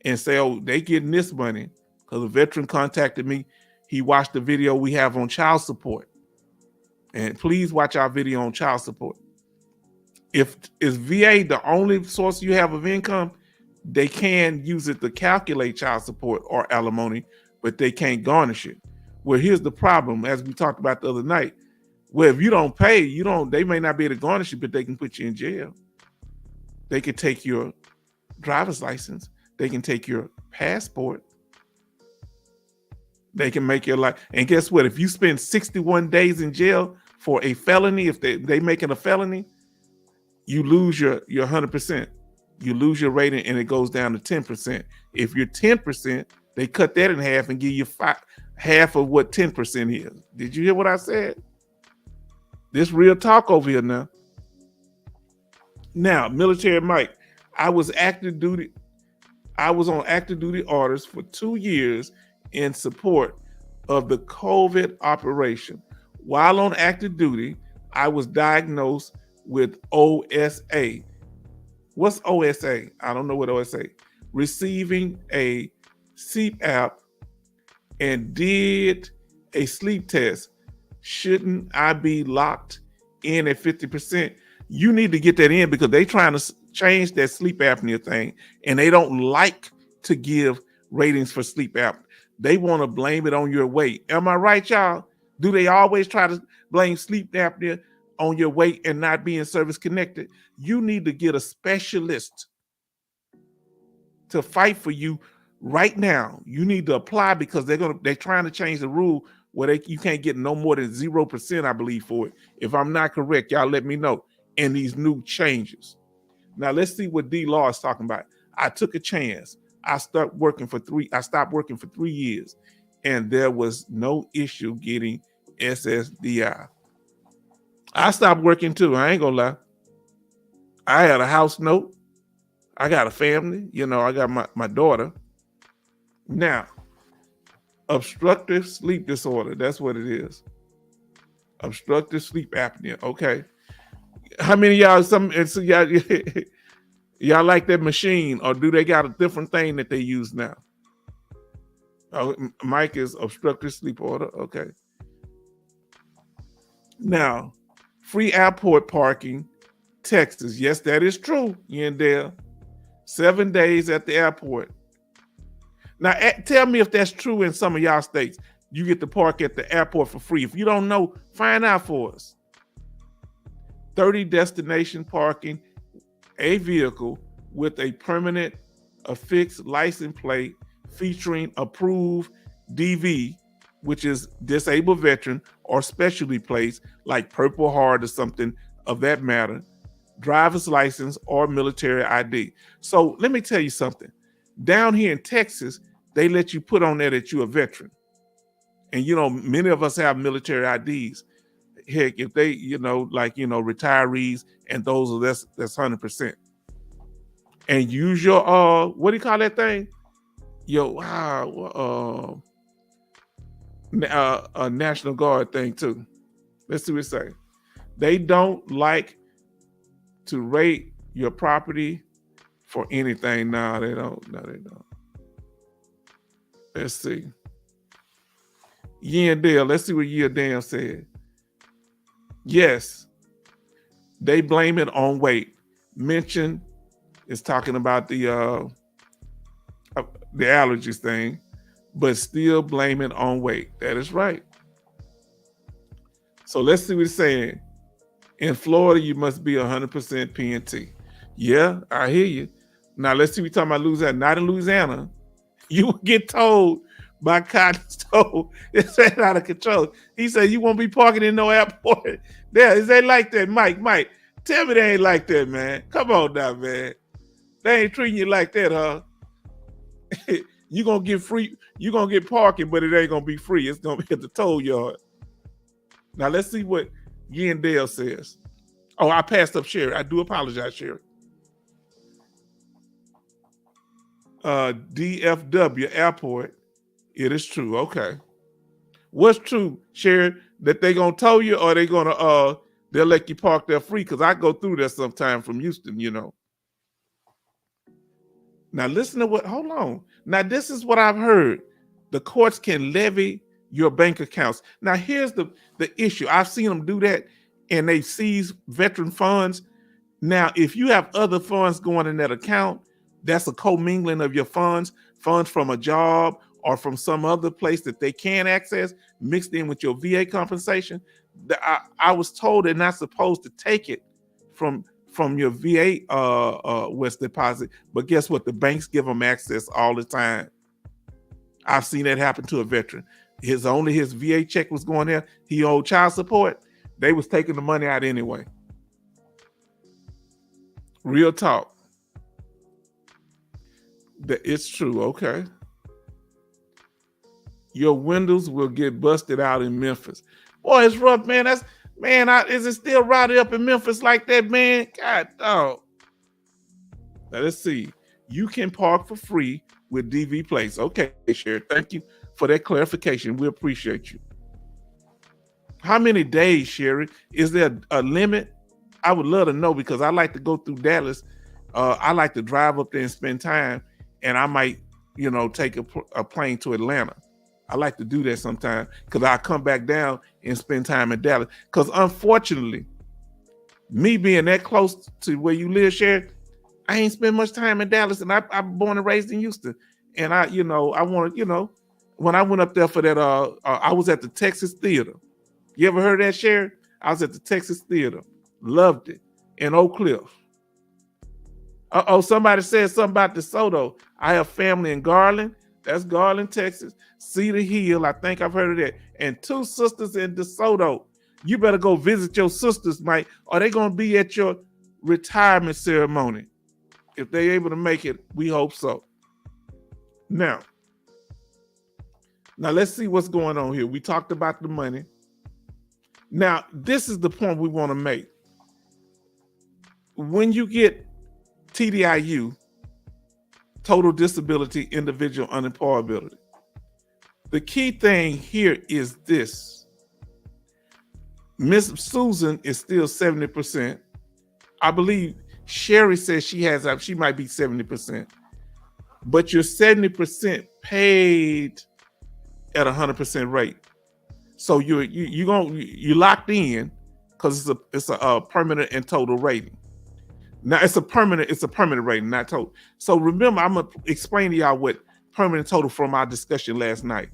and say, oh, they getting this money. Because a veteran contacted me. He watched the video we have on child support. And please watch our video on child support. If is VA the only source you have of income, they can use it to calculate child support or alimony, but they can't garnish it. Well, here's the problem, as we talked about the other night. Well, if you don't pay, they may not be able to garnish it, but they can put you in jail. They can take your driver's license. They can take your passport. They can make your life. And guess what? If you spend 61 days in jail for a felony, if they make it a felony, you lose your 100%. You lose your rating and it goes down to 10%. If you're 10%, they cut that in half and give you half of what 10% is. Did you hear what I said? This real talk over here now. Now, military Mike, I was on active duty orders for 2 years in support of the COVID operation. While on active duty, I was diagnosed with OSA. What's OSA? I don't know what OSA. Receiving a CPAP and did a sleep test. Shouldn't I be locked in at 50%? You need to get that in, because they trying to change that sleep apnea thing, and they don't like to give ratings for sleep apnea. They want to blame it on your weight. Am I right, y'all? Do they always try to blame sleep apnea on your weight and not being service connected? You need to get a specialist to fight for you right now. You need to apply, because they're trying to change the rule where you can't get no more than 0%, I believe, for it. If I'm not correct, y'all let me know. And these new changes. Now let's see what D Law is talking about. I took a chance. I stopped working for 3 years, and there was no issue getting SSDI. I stopped working too. I ain't gonna lie. I had a house note. I got a family. I got my daughter. Now, obstructive sleep disorder. That's what it is. Obstructive sleep apnea. Okay. How many of y'all, y'all like that machine, or do they got a different thing that they use now? Oh, Mike is obstructive sleep order. Okay. Now, free airport parking, Texas. Yes, that is true, Yandel. 7 days at the airport. Now, tell me if that's true in some of y'all states. You get to park at the airport for free. If you don't know, find out for us. 30 destination parking, a vehicle with a permanent affixed license plate featuring approved DV, which is disabled veteran, or specialty plates like Purple Heart or something of that matter, driver's license, or military ID. So let me tell you something. Down here in Texas, they let you put on there that you're a veteran. And, many of us have military IDs. Heck, if they, retirees and those, that's 100%. And use your, what do you call that thing? A National Guard thing too. Let's see what it say. They don't like to rate your property for anything. No, they don't. Let's see. Dale. Let's see what Dale said. Yes, they blame it on weight. Mention is talking about the allergies thing, but still blame it on weight. That is right. So let's see what it's saying. In Florida, you must be 100% PNT. Yeah, I hear you. Now let's see what we're talking about Louisiana. Not in Louisiana. You will get told My cotton stove is out of control. He said, you won't be parking in no airport. There, is they like that, Mike? Mike, tell me they ain't like that, man. Come on now, man. They ain't treating you like that, huh? You gonna get free, you gonna get parking, but it ain't gonna be free. It's gonna be at the toll yard. Now let's see what Yandale says. Oh, I passed up Sherry. I do apologize, Sherry. DFW Airport. It is true. Okay. What's true, Sherry? That they gonna tow you, or they gonna they'll let you park there free? Because I go through there sometime from Houston, you know. Now listen to what. Hold on. Now this is what I've heard. The courts can levy your bank accounts. Now here's the issue. I've seen them do that, and they seize veteran funds. Now, if you have other funds going in that account, that's a commingling of your funds from a job or from some other place that they can access, mixed in with your VA compensation. I was told they're not supposed to take it from your VA West deposit, but guess what? The banks give them access all the time. I've seen that happen to a veteran. His VA check was going there. He owed child support. They was taking the money out anyway. Real talk. It's true. Okay. Your windows will get busted out in Memphis. Boy, it's rough, man. Is it still rowdy up in Memphis like that, man? God, dog. Now let's see. You can park for free with DV Place. Okay, Sherry. Thank you for that clarification. We appreciate you. How many days, Sherry? Is there a limit? I would love to know, because I like to go through Dallas. I like to drive up there and spend time, and I might, take a plane to Atlanta. I like to do that sometimes, because I come back down and spend time in Dallas. Because unfortunately, me being that close to where you live, Sherry, I ain't spent much time in Dallas, and I'm born and raised in Houston. And I want to, when I went up there for that, I was at the Texas Theater. You ever heard of that, Sherry? I was at the Texas Theater. Loved it. In Oak Cliff. Somebody said something about DeSoto. I have family in Garland. That's Garland, Texas. Cedar Hill. I think I've heard of that. And 2 sisters in DeSoto. You better go visit your sisters, Mike. Are they going to be at your retirement ceremony? If they're able to make it, we hope so. Now let's see what's going on here. We talked about the money. Now, this is the point we want to make. When you get TDIU, total disability, individual unemployability, the key thing here is this. Miss Susan is still 70%. I believe Sherry says she might be 70%, but you're 70% paid at 100% rate. So you locked in, because it's a permanent and total rating. Now it's a permanent rating, not total. So remember, I'm gonna explain to y'all what permanent total from our discussion last night.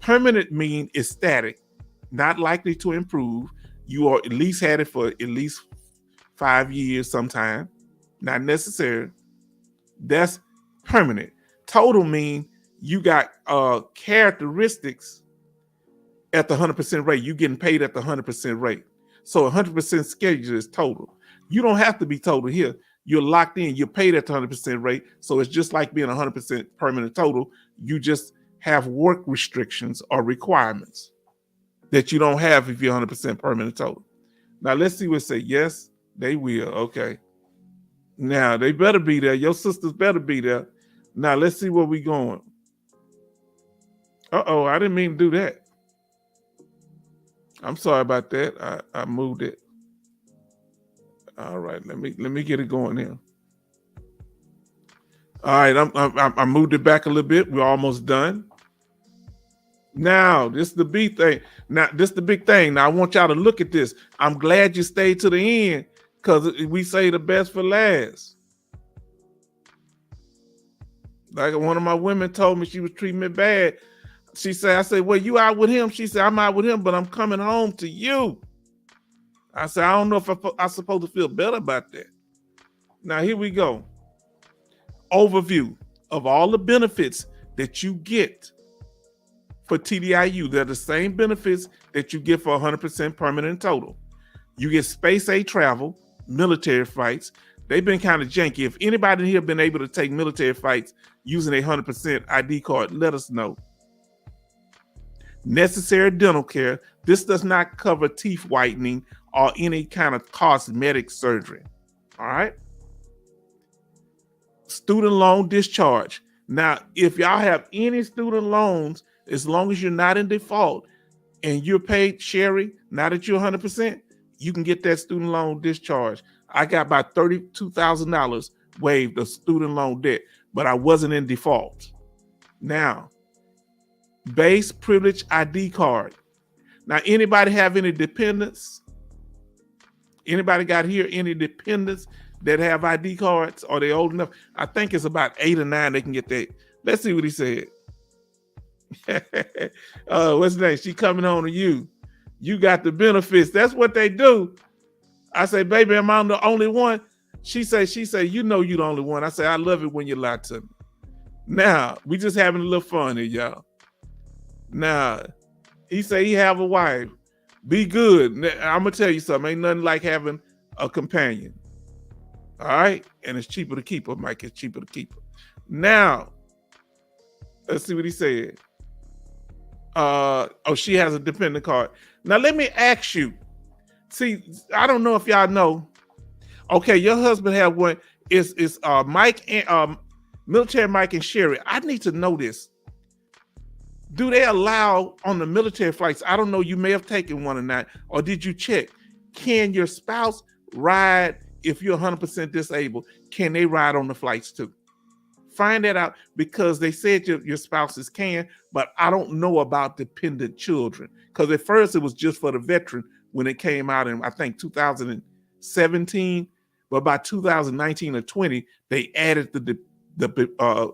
Permanent mean is static, not likely to improve. You are at least had it for at least 5 years sometime, not necessary. That's permanent. Total mean you got characteristics at the 100% rate. You getting paid at the 100% rate. So 100% schedule is total. You don't have to be total here. You're locked in. You're paid at the 100% rate. So it's just like being 100% permanent total. You just have work restrictions or requirements that you don't have if you're 100% permanent total. Now let's see what it say. Yes, they will. Okay. Now they better be there. Your sisters better be there. Now let's see where we going. I didn't mean to do that. I'm sorry about that. I moved it. All right, let me get it going here. All right, I moved it back a little bit. We're almost done. Now, this is the big thing. Now, I want y'all to look at this. I'm glad you stayed to the end, because we say the best for last. Like one of my women told me, she was treating me bad. I said, well, you out with him? She said, I'm out with him, but I'm coming home to you. I said, I don't know if I'm supposed to feel better about that. Now, here we go. Overview of all the benefits that you get for TDIU. They're the same benefits that you get for 100% permanent and total. You get space age travel, military flights. They've been kind of janky. If anybody here been able to take military flights using a 100% ID card, let us know. Necessary dental care. This does not cover teeth whitening or any kind of cosmetic surgery. All right. Student loan discharge. Now, if y'all have any student loans, as long as you're not in default and you're paid, Sherry, now that you're 100%, you can get that student loan discharge. I got about $32,000 waived of student loan debt, but I wasn't in default. Now, base privilege ID card. Now, anybody have any dependents? Anybody got here any dependents that have ID cards? Are they old enough? I think it's about 8 or 9 they can get that. Let's see what he said. What's the name? She coming on to you. You got the benefits. That's what they do. I say, baby, am I the only one? She say, you know you the only one. I say, I love it when you lie to me. Now, we just having a little fun here, y'all. Now, he say he have a wife. Be good. I'm going to tell you something. Ain't nothing like having a companion. All right? And it's cheaper to keep her, Mike. It's cheaper to keep her. Now, let's see what he said. She has a dependent card. Now, let me ask you. See, I don't know if y'all know. Okay, your husband have one. It's Mike and military Mike and Sherry. I need to know this. Do they allow on the military flights? I don't know. You may have taken one or not, or did you check? Can your spouse ride if you're 100% disabled? Can they ride on the flights too? Find that out, because they said your spouses can, but I don't know about dependent children. Because at first it was just for the veteran when it came out in, I think, 2017. But by 2019 or 20, they added the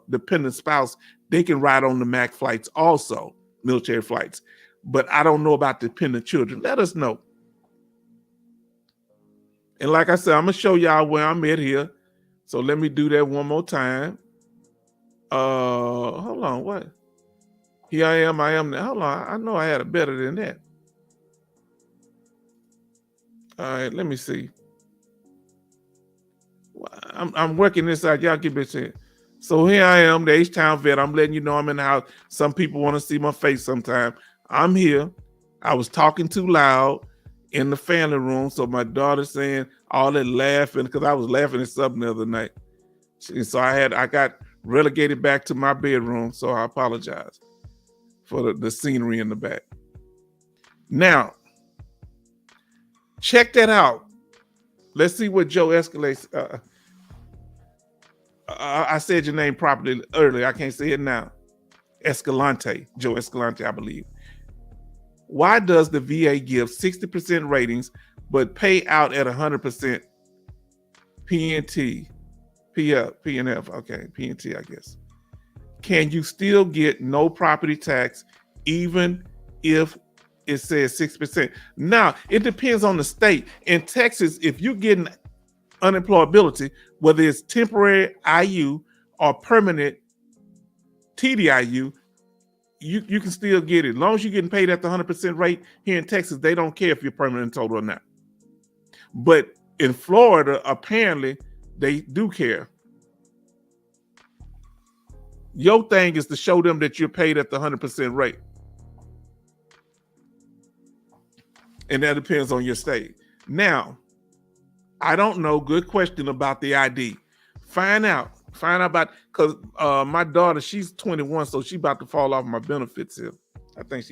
dependent spouse. They can ride on the MAC flights also, military flights. But I don't know about dependent children. Let us know. And like I said, I'm going to show y'all where I'm at here. So let me do that one more time. Hold on, what? Here I am now. Hold on, I know I had it better than that. All right, let me see. I'm working this out. Y'all get this in. So here I am, the H-Town vet. I'm letting you know I'm in the house. Some people want to see my face sometime. I'm here. I was talking too loud in the family room, so my daughter's saying all that laughing, because I was laughing at something the other night. So I got relegated back to my bedroom, so I apologize for the scenery in the back. Now, check that out. Let's see what Joe Escalante. I said your name properly earlier. I can't say it now. Escalante, Joe Escalante, I believe. Why does the VA give 60% ratings but pay out at 100% PNT? PNF, okay, PNT, I guess. Can you still get no property tax even if it says 6%? Now, it depends on the state. In Texas, if you're getting unemployability, whether it's temporary IU or permanent TDIU, you can still get it. As long as you're getting paid at the 100% rate here in Texas, they don't care if you're permanent total or not. But in Florida, apparently, they do care. Your thing is to show them that you're paid at the 100% rate. And that depends on your state. Now, I don't know. Good question about the ID. Find out about, because my daughter, she's 21, so she's about to fall off my benefits here. I think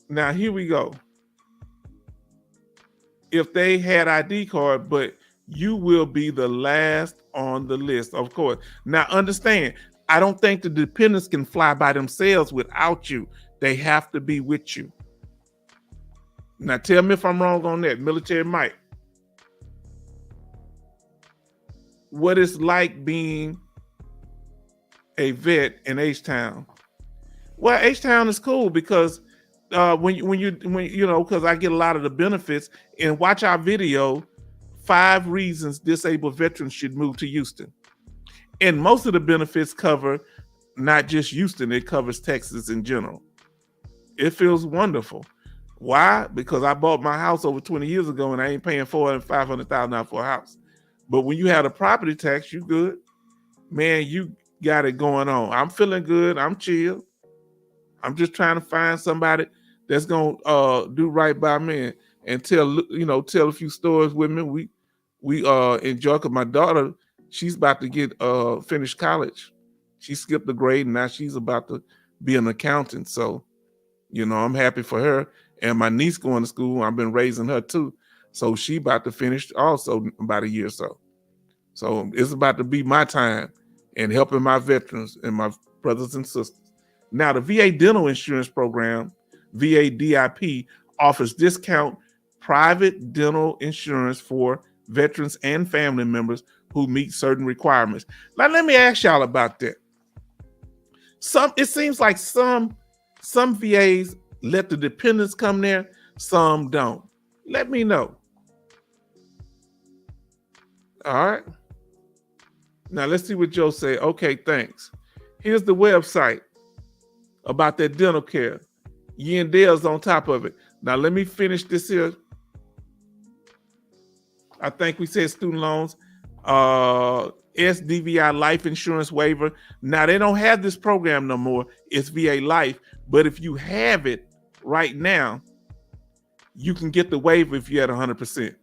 now here we go. If they had ID card, but you will be the last on the list, of course. Now understand, I don't think the dependents can fly by themselves without you. They have to be with you. Now tell me if I'm wrong on that, military Mike. What it's like being a vet in H-Town. Well, H-Town is cool because when you know, because I get a lot of the benefits. And watch our video, 5 reasons disabled veterans should move to Houston. And most of the benefits cover not just Houston, it covers Texas in general. It feels wonderful. Why? Because I bought my house over 20 years ago and I ain't paying $400,000-500,000 for a house. But when you have a property tax, you good. Man, you got it going on. I'm feeling good. I'm chill. I'm just trying to find somebody that's gonna do right by me and tell a few stories with me. We enjoy, because my daughter, she's about to get finish college. She skipped a grade and now she's about to be an accountant. So, I'm happy for her. And my niece going to school, I've been raising her too. So she about to finish also about a year or so. So it's about to be my time and helping my veterans and my brothers and sisters. Now, the VA dental insurance program, VA DIP, offers discount private dental insurance for veterans and family members who meet certain requirements. Now, let me ask y'all about that. It seems like some VAs let the dependents come there, some don't. Let me know. All right. Now let's see what Joe say. Okay, thanks. Here's the website about that dental care. Yandell's on top of it. Now let me finish this here. I think we said student loans, SDVI life insurance waiver. Now they don't have this program no more. It's VA Life, but if you have it right now, you can get the waiver if you're at 100%.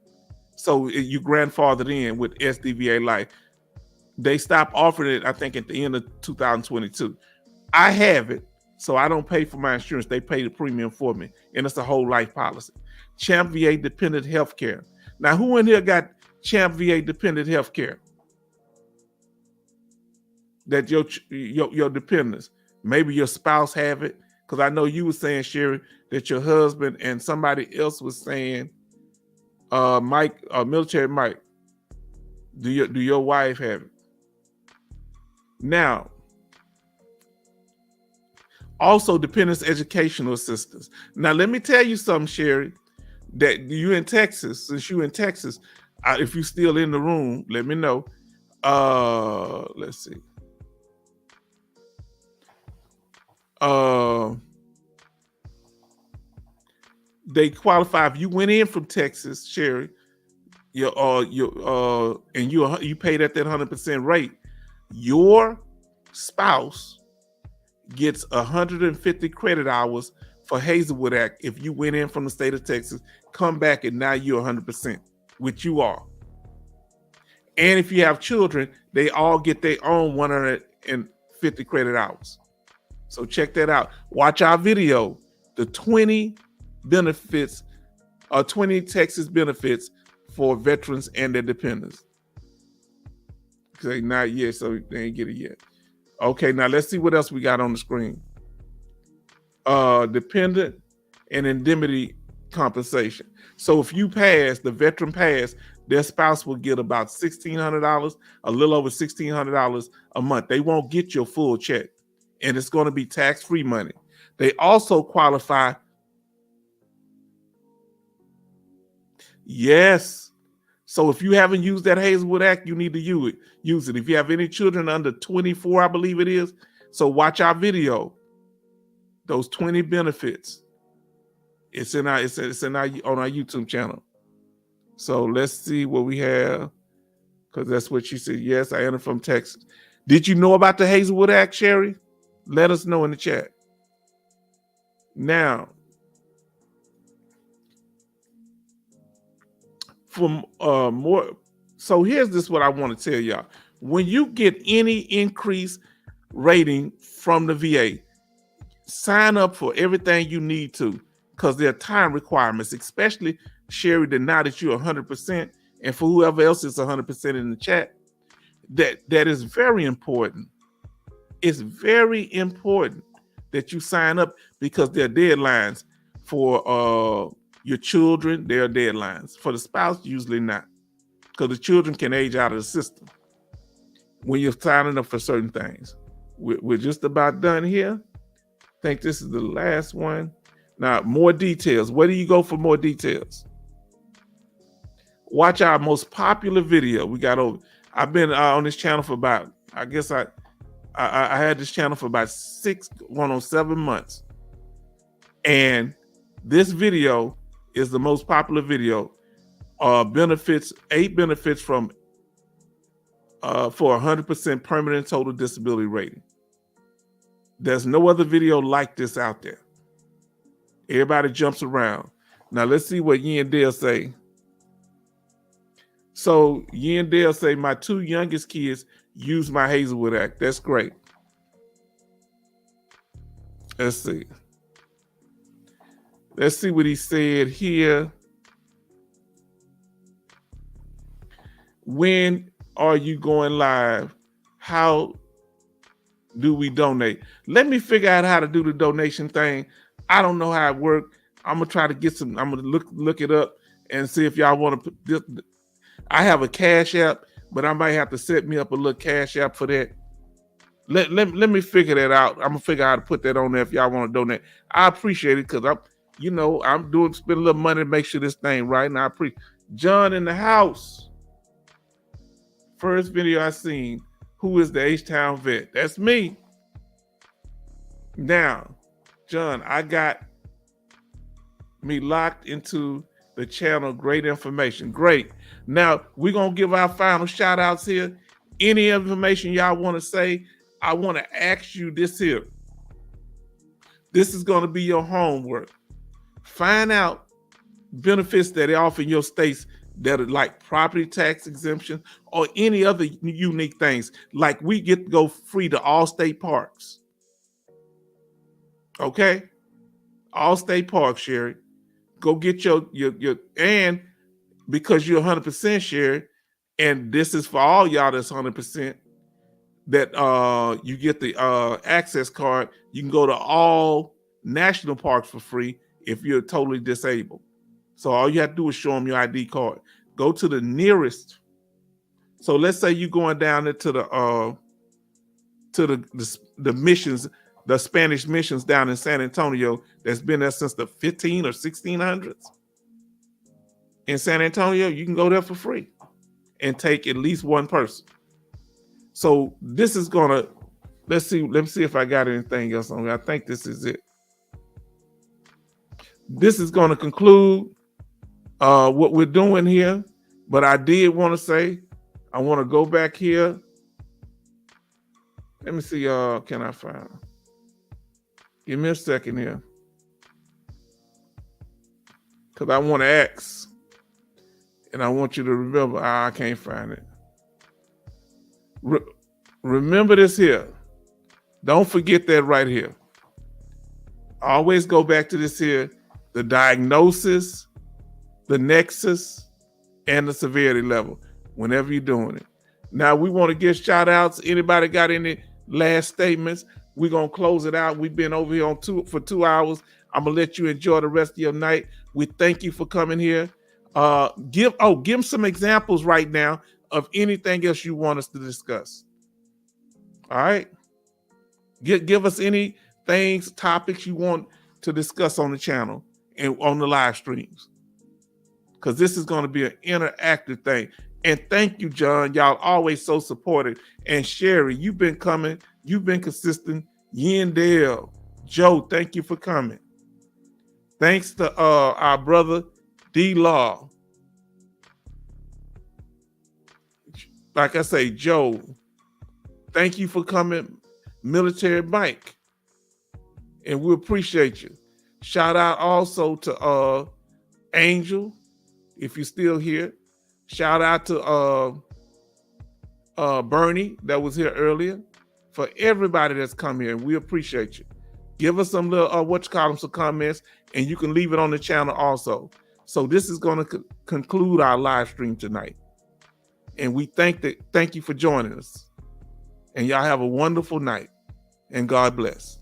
So you grandfathered in with SDVA Life. They stopped offering it, I think, at the end of 2022. I have it, so I don't pay for my insurance. They pay the premium for me, and it's a whole life policy. Champ VA Dependent Healthcare. Now, who in here got Champ VA Dependent Healthcare? That your dependents, maybe your spouse have it, because I know you were saying, Sherry, that your husband and somebody else was saying, Mike, military Mike, do your wife have it? Now, also dependents educational assistance. Now, let me tell you something, Sherry, that you in Texas, since you in Texas, if you still in the room, let me know. Let's see. They qualify if you went in from Texas, Sherry, and you paid at that 100% rate. Your spouse gets 150 credit hours for Hazelwood Act if you went in from the state of Texas, come back, and now you're 100%, which you are. And if you have children, they all get their own 150 credit hours. So check that out. Watch our video, the 20 benefits, 20 Texas benefits for veterans and their dependents. Okay, not yet, so they ain't get it yet. Okay, now let's see what else we got on the screen. Dependent and indemnity compensation. So if you pass, the veteran pass, their spouse will get about $1,600, a little over $1,600 a month. They won't get your full check, and it's going to be tax-free money. They also qualify. Yes. So if you haven't used that Hazelwood Act, you need to use it. If you have any children under 24, I believe it is. So watch our video. Those 20 benefits. It's on our YouTube channel. So let's see what we have. Because that's what she said. Yes, I am from Texas. Did you know about the Hazelwood Act, Sherry? Let us know in the chat. Now, for more, so here's this what I want to tell y'all. When you get any increase rating from the VA, sign up for everything you need to, because there are time requirements, especially Sherry, now that you're 100%, and for whoever else is 100% in the chat, that is very important. It's very important that you sign up, because there are deadlines for your children. There are deadlines for the spouse, usually not, because the children can age out of the system when you're signing up for certain things. We're just about done here. I think this is the last one. Now, more details. Where do you go for more details? Watch our most popular video. I've been on this channel for about, I guess I had this channel for about 7 months. And this video is the most popular video. Benefits, 8 benefits from for 100% permanent total disability rating. There's no other video like this out there. Everybody jumps around. Now let's see what Yin Dale say. So Yin Dale say, my 2 youngest kids use my Hazelwood Act. That's great. Let's see. Let's see what he said here. When are you going live? How do we donate? Let me figure out how to do the donation thing. I don't know how it works. I'm gonna try to get some. I'm gonna look it up and see if y'all want to put this. I have a Cash App, but I might have to set me up a little Cash App for that. Let me figure that out. I'm gonna figure out how to put that on there if y'all want to donate. I appreciate it because I'm spend a little money to make sure this thing right. And I appreciate John in the house. First video I seen. Who is the H-Town vet? That's me. Now, John, I got me locked into the channel. Great information. Great. Now, we're going to give our final shout outs here. Any information y'all want to say, I want to ask you this here. This is going to be your homework. Find out benefits that they offer in your states that are like property tax exemption or any other unique things. Like we get to go free to all state parks. Okay? All state parks, Sherry. Go get your and because you're 100% Sherry, and this is for all y'all that's 100%, that you get the access card. You can go to all national parks for free if you're totally disabled. So all you have to do is show them your ID card. Go to the nearest. So let's say you're going down there to the missions, the Spanish missions down in San Antonio that's been there since the 15 or 1600s. In San Antonio, you can go there for free and take at least one person. So this is gonna, let me see if I got anything else on here. I think this is it. This is gonna conclude what we're doing here, but I did want to say, I want to go back here. Let me see, can I find? Give me a second here, because I want to ask, and I want you to remember. I can't find it. Remember this here. Don't forget that right here. Always go back to this here: the diagnosis, the nexus, and the severity level whenever you're doing it. Now we want to give shout outs. Anybody got any last statements? We're going to close it out. We've been over here for 2 hours. I'm going to let you enjoy the rest of your night. We thank you for coming here. Give them some examples right now of anything else you want us to discuss. All right. Give us any things, topics you want to discuss on the channel and on the live streams, because this is going to be an interactive thing. And thank you, John. Y'all always so supportive. And Sherry, you've been coming. You've been consistent. Yendale, Joe, thank you for coming. Thanks to our brother D-Law. Like I say, Joe, thank you for coming. Military Mike, and we appreciate you. Shout out also to Angel, if you're still here. Shout out to Bernie that was here earlier. For everybody that's come here, we appreciate you. Give us some little some comments, and you can leave it on the channel also. So this is going to conclude our live stream tonight, and we thank you for joining us. And y'all have a wonderful night, and God bless.